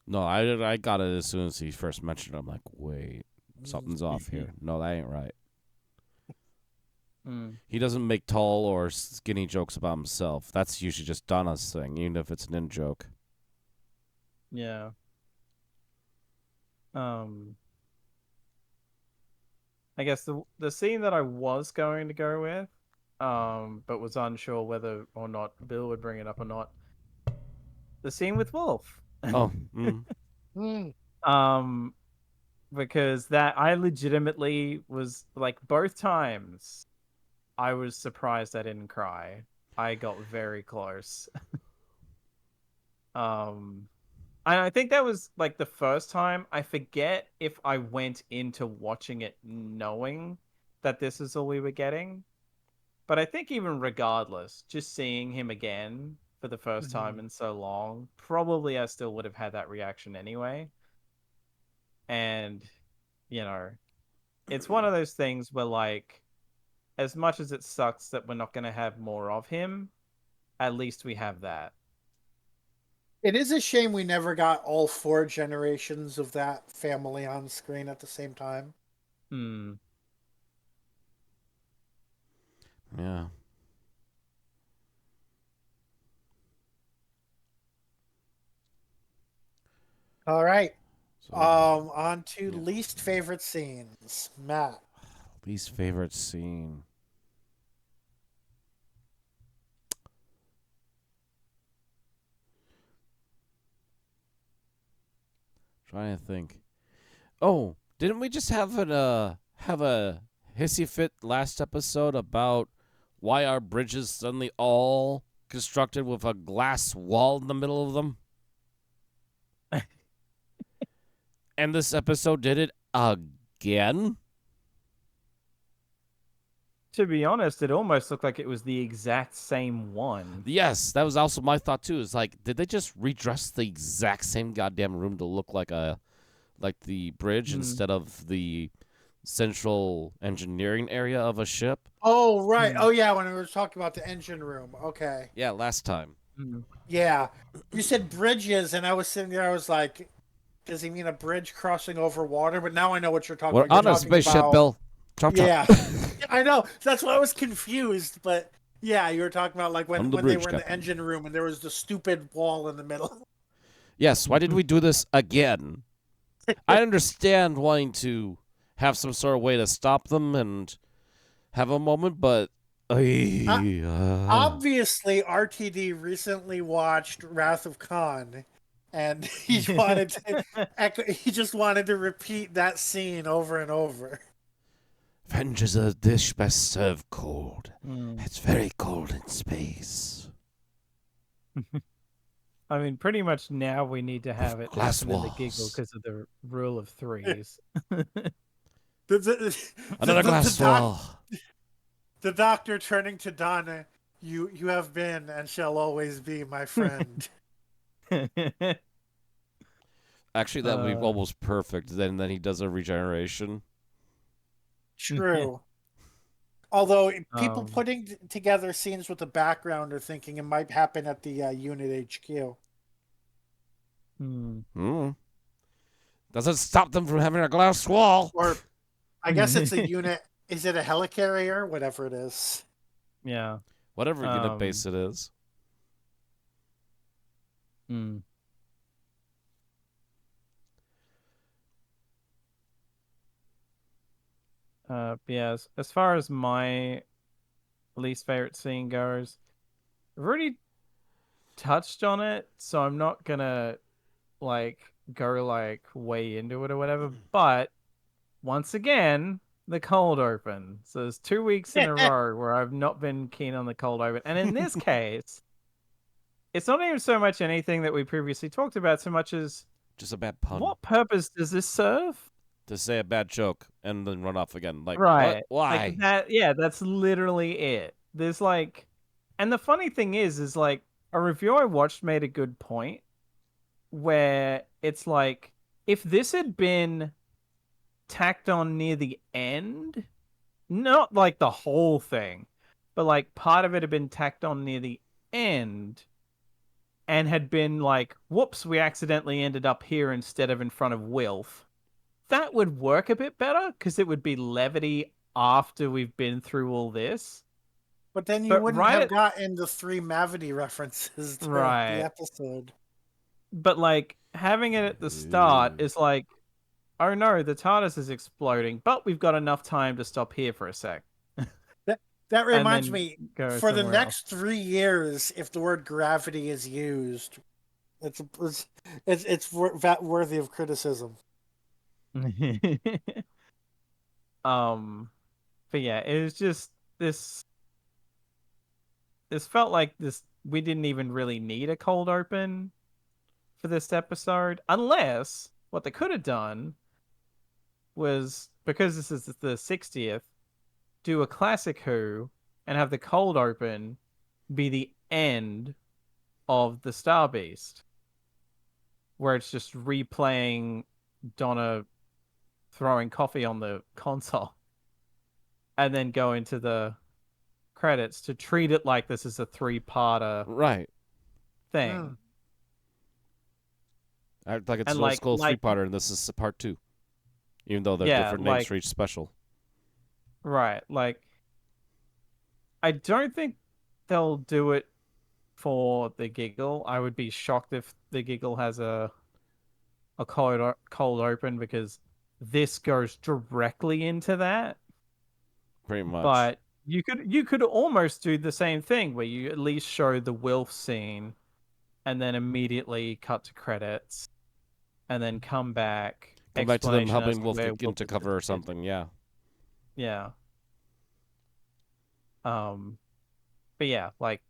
No, I got it as soon as he first mentioned it. I'm like, wait, something's off here. No, that ain't right. He doesn't make tall or skinny jokes about himself. That's usually just Donna's thing, even if it's an in joke. Yeah. I guess the scene that I was going to go with, but was unsure whether or not Bill would bring it up or not. The scene with Wolf. Oh. Because that I legitimately was like both times I was surprised I didn't cry. I got very close. And I think that was like the first time. I forget if I went into watching it knowing that this is all we were getting. But I think even regardless, just seeing him again for the first time in so long, probably I still would have had that reaction anyway. And, you know, it's one of those things where, like, as much as it sucks that we're not going to have more of him, at least we have that. It is a shame we never got all 4 generations of that family on screen at the same time. Yeah. All right. So, On to least favorite scenes. Matt. least favorite scene. Trying to think. Oh, didn't we just have a hissy fit last episode about why our bridges suddenly all constructed with a glass wall in the middle of them? And this episode did it again? To be honest, it almost looked like it was the exact same one. Yes, that was also my thought too. It's like, did they just redress the exact same goddamn room to look like the bridge instead of the central engineering area of a ship? Oh, right. Oh, yeah, when we were talking about the engine room. Okay. Yeah, last time. Yeah. You said bridges, and I was sitting there, I was like, does he mean a bridge crossing over water? But now I know what you're talking We're about. on a spaceship, Bill. Chop, chop. Yeah. I know. That's why I was confused. But yeah, you were talking about like when they were in the engine room and there was the stupid wall in the middle. Yes, why did we do this again? I understand wanting to have some sort of way to stop them and have a moment, but obviously RTD recently watched Wrath of Khan, and he just wanted to repeat that scene over and over. Revenge is a dish best served cold. It's very cold in space. I mean, pretty much now we need to have it glass happen in the walls. giggle because of the rule of threes. Another glass wall. The doctor turning to Donna, you have been and shall always be my friend. Actually, that would be almost perfect. Then he does a regeneration. True. Although people putting together scenes with the background are thinking it might happen at the unit HQ. Doesn't stop them from having a glass wall. Or I guess it's a unit. Is it a helicarrier? Whatever it is. Yeah. Whatever unit base it is. Hmm. Yeah, as far as my least favorite scene goes, I've already touched on it, so I'm not gonna like go like way into it or whatever. But once again, the cold open. So there's 2 weeks in a row where I've not been keen on the cold open. And in this case, it's not even so much anything that we previously talked about, so much as Just a bad pun. what purpose does this serve? To say a bad joke and then run off again. Like, what? Right. Like Why? that, yeah, that's literally it. There's like, and the funny thing is like a review I watched made a good point where it's like, if this had been tacked on near the end, not like the whole thing, but like part of it had been tacked on near the end and had been like, whoops, we accidentally ended up here instead of in front of Wilf. That would work a bit better because it would be levity after we've been through all this. But then you But wouldn't right have at gotten the 3 Mavity references throughout the right, episode. but like having it at the start is like, oh no, the TARDIS is exploding, but we've got enough time to stop here for a sec. That And reminds then me, go for the somewhere else. next 3 years, if the word gravity is used, it's worthy of criticism. But yeah, it was just this felt like this we didn't even really need a cold open for this episode, unless what they could have done was, because this is the 60th, do a classic Who and have the cold open be the end of the Star Beast, where it's just replaying Donna throwing coffee on the console and then go into the credits to treat it like this is a 3-parter Right. thing. Like it's And Rose like Skull's 3-parter and this is part 2. Even though they're different names for each special. Right. Like, I don't think they'll do it for the Giggle. I would be shocked if the Giggle has a cold open, because this goes directly into that. Pretty much. But you could almost do the same thing where you at least show the Wilf scene and then immediately cut to credits and then come back. Come back to them helping Wilf Wolf get into cover or something, yeah. Yeah. But yeah, like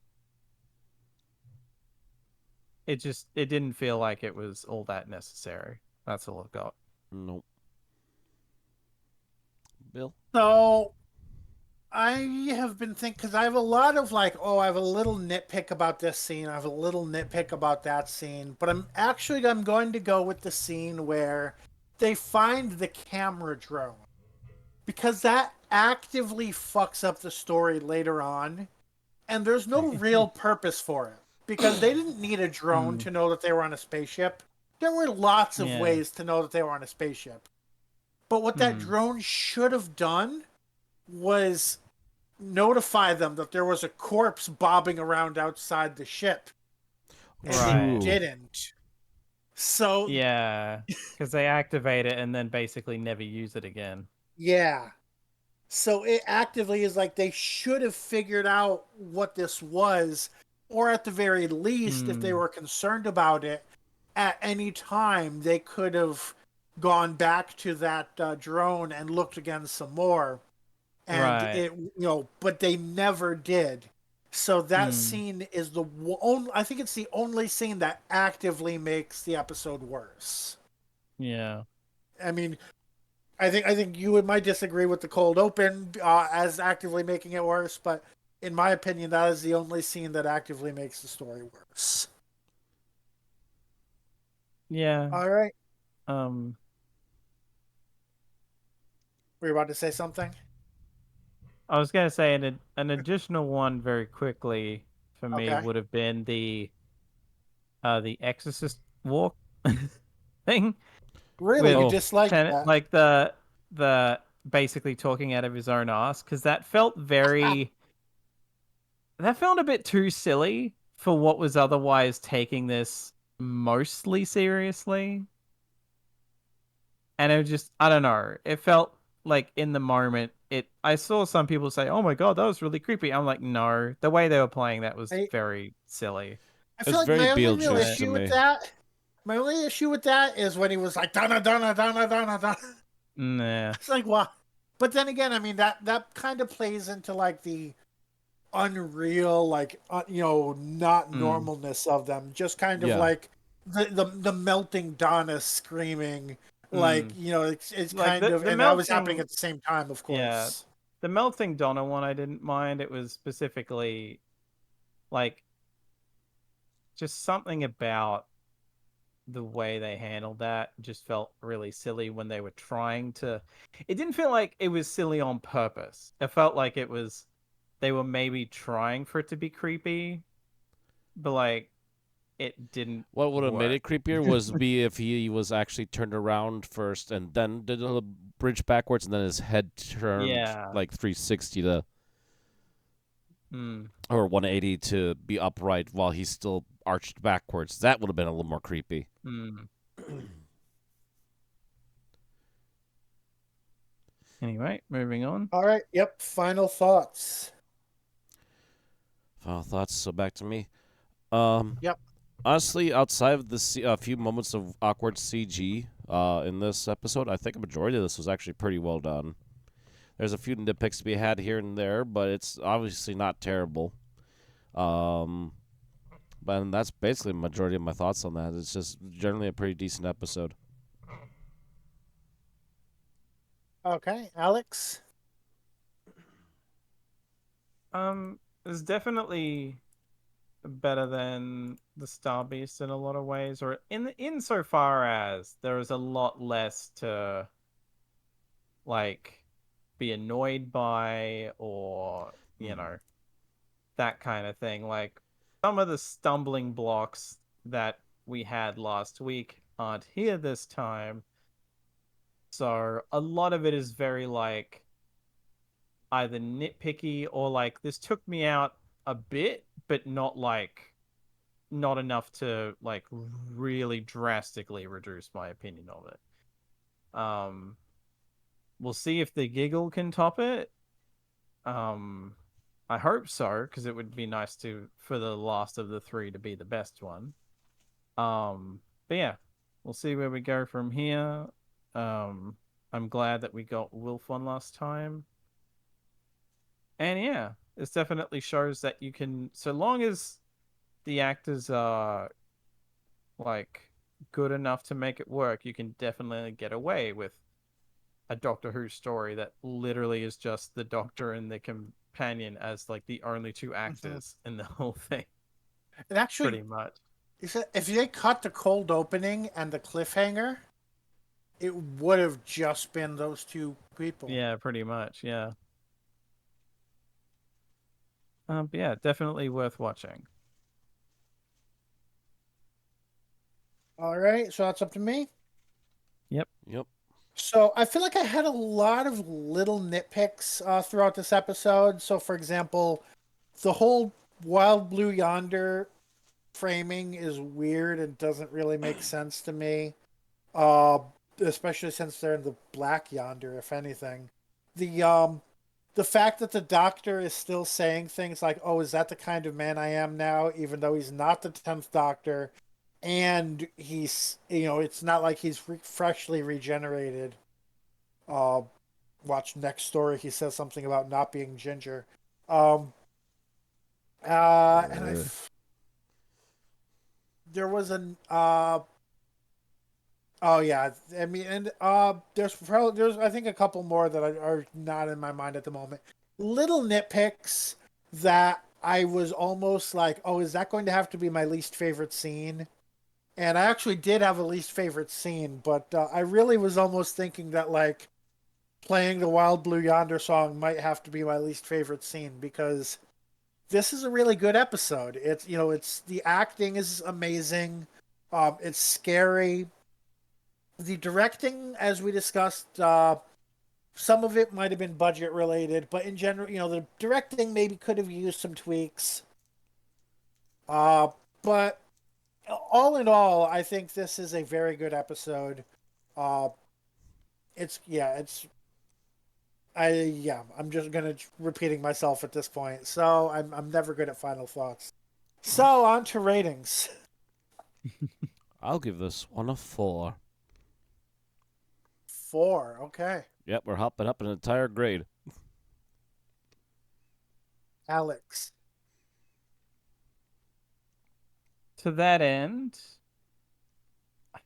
it didn't feel like it was all that necessary. That's all I've got. Nope. Bill? So I have been thinking, because I have a lot of like, oh, I have a little nitpick about this scene, I have a little nitpick about that scene, but I'm going to go with the scene where they find the camera drone, because that actively fucks up the story later on, and there's no real purpose for it, because they didn't need a drone to know that they were on a spaceship. There were lots of ways to know that they were on a spaceship. But what that drone should have done was notify them that there was a corpse bobbing around outside the ship. And they didn't. So yeah, because they activate it and then basically never use it again. Yeah. So it actively is like they should have figured out what this was, or at the very least, if they were concerned about it, at any time they could have gone back to that drone and looked again some more. And it, but they never did. So that scene is the only, I think it's the only scene that actively makes the episode worse. Yeah. I mean, I think you might disagree with the cold open as actively making it worse, but in my opinion, that is the only scene that actively makes the story worse. Yeah. All right. Were you about to say something? I was going to say an additional one very quickly for me would have been the Exorcist walk thing. Really, you dislike that? Like the basically talking out of his own ass, because that felt very that felt a bit too silly for what was otherwise taking this mostly seriously. And it just, I don't know. It felt like in the moment, I saw some people say, "Oh my god, that was really creepy." I'm like, no, the way they were playing that was I very silly. I feel It's like very my only real Beetlejuice to But issue with me. that, my only issue with that is when he was like Donna Donna Donna Donna Donna. nah, It's like wow. But then again, I mean that kind of plays into like the unreal, like not mm, normalness of them. Just kind of Yeah. like the melting Donna screaming, like mm. it's Like kind of, the and that was happening melting, at the same time, of yeah, course. the melting Donna one I didn't mind. It was specifically like just something about the way they handled that just felt really silly when they were trying to. It didn't feel like it was silly on purpose. It felt like it was they were maybe trying for it to be creepy, but like it didn't What would have made work. it creepier was be if he was actually turned around first and then did a bridge backwards and then his head turned Yeah. like 360 to Mm. or 180 to be upright while he's still arched backwards. That would have been a little more creepy. Mm. Anyway, moving on. All right. Yep. Final thoughts. Final thoughts. So back to me. Um, Yep. Honestly, outside of the a few moments of awkward CG in this episode, I think a majority of this was actually pretty well done. There's a few nitpicks to be had here and there, but it's obviously not terrible. Um, but that's basically the majority of my thoughts on that. It's just generally a pretty decent episode. Okay, Alex. It's definitely better than the Star Beast in a lot of ways, or insofar as there is a lot less to like be annoyed by, or Hmm. that kind of thing. Like some of the stumbling blocks that we had last week aren't here this time, so a lot of it is very like either nitpicky or like this took me out a bit, but not enough to like really drastically reduce my opinion of it. We'll see if the giggle can top it. Um, I hope so, because it would be nice to for the last of the three to be the best one. But yeah, we'll see where we go from here. Um, I'm glad that we got Wolf one last time. And yeah, this definitely shows that you can, so long as the actors are like good enough to make it work, you can definitely get away with a Doctor Who story that literally is just the Doctor and the companion as like the only two Mhm. actors in the whole thing, And actually, pretty much. if they cut the cold opening and the cliffhanger, it would have just been those two people. Yeah, pretty much. Yeah. But yeah, definitely worth watching. All right, so that's up to me. Yep. Yep. So I feel like I had a lot of little nitpicks throughout this episode. So, for example, the whole Wild Blue Yonder framing is weird and doesn't really make sense to me. Uh, Especially since they're in the Black Yonder, if anything. The fact that the Doctor is still saying things like, "Oh, is that the kind of man I am now?" even though he's not the 10th Doctor, and he's, it's not like he's freshly regenerated. Uh, Watch next story. He says something about not being ginger. Um, and Uh, there was an oh yeah, I mean, and there's I think a couple more that are not in my mind at the moment. Little nitpicks that I was almost like, oh, is that going to have to be my least favorite scene? And I actually did have a least favorite scene, but I really was almost thinking that like playing the Wild Blue Yonder song might have to be my least favorite scene because this is a really good episode. It's it's the acting is amazing. It's scary. The directing, as we discussed, Some of it might have been budget related, but in general, the directing maybe could have used some tweaks. But all in all, I think this is a very good episode. Uh, I'm just gonna repeating myself at this point. So I'm never good at final thoughts. So on to ratings. I'll give this one a 4. 4, okay. Yep, we're hopping up an entire grade. Alex. To that end,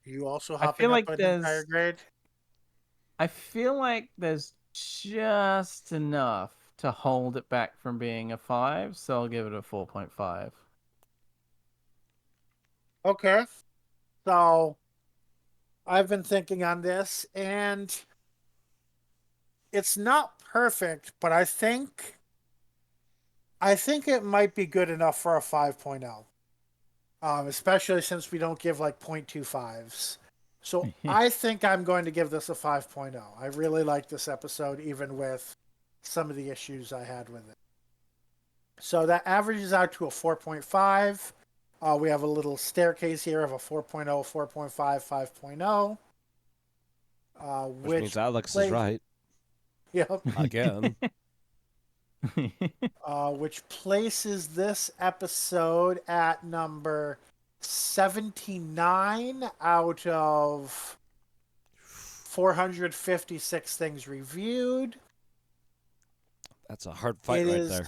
You also I hopping feel up like an entire grade? there's just enough to hold it back from being a 5, so I'll give it a 4.5. Okay. So I've been thinking on this, and it's not perfect, but I think it might be good enough for a 5.0. Especially since we don't give like 0.25s. So I think I'm going to give this a 5.0. I really like this episode, even with some of the issues I had with it. So that averages out to a 4.5. We have a little staircase here of a 4.0, 4.5, 5.0. Which means Alex is right. Yep. Again. Which places this episode at number 79 out of 456 things reviewed. That's a hard fight right there.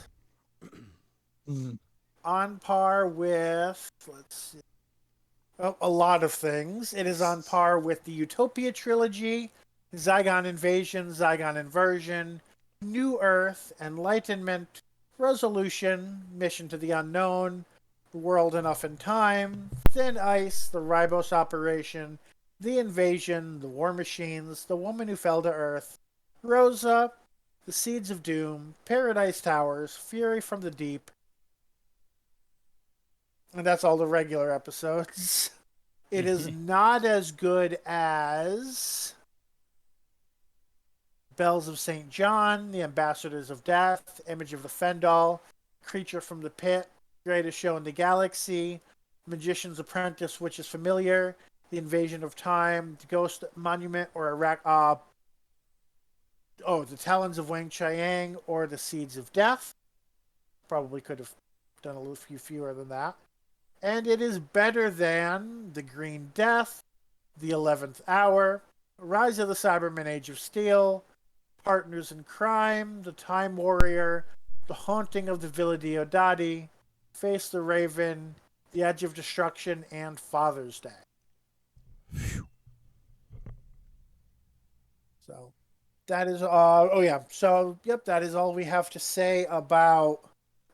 On par with, let's see, a lot of things. It is on par with the Utopia trilogy, Zygon Invasion, Zygon Inversion, New Earth, Enlightenment, Resolution, Mission to the Unknown, The World Enough in Time, Thin Ice, The Ribos Operation, The Invasion, The War Machines, The Woman Who Fell to Earth, Rosa, The Seeds of Doom, Paradise Towers, Fury from the Deep, and that's all the regular episodes. It is not as good as Bells of St. John, The Ambassadors of Death, Image of the Fendal, Creature from the Pit, Greatest Show in the Galaxy, Magician's Apprentice, which is familiar, The Invasion of Time, The Ghost Monument, or The Talons of Wang Chiang, or The Seeds of Death. Probably could have done a little few fewer than that. And it is better than The Green Death, The 11th Hour, Rise of the Cybermen Age of Steel, Partners in Crime, The Time Warrior, The Haunting of the Villa Diodati, Face the Raven, The Edge of Destruction, and Father's Day. So that is that is all we have to say about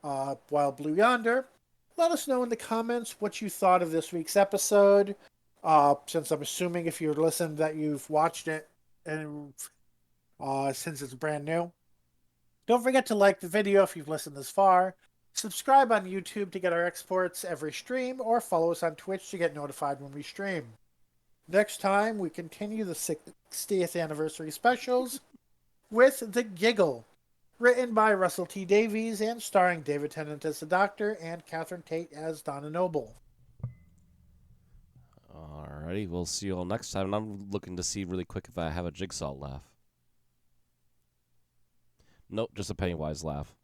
Wild Blue Yonder. Let us know in the comments what you thought of this week's episode. Since I'm assuming if you're listening that you've watched it, and since it's brand new. Don't forget to like the video if you've listened this far. Subscribe on YouTube to get our exports every stream, or follow us on Twitch to get notified when we stream. Next time, we continue the 60th anniversary specials with The Giggle, written by Russell T. Davies and starring David Tennant as the Doctor and Catherine Tate as Donna Noble. Alrighty, we'll see you all next time. And I'm looking to see really quick if I have a Jigsaw laugh. Nope, just a Pennywise laugh.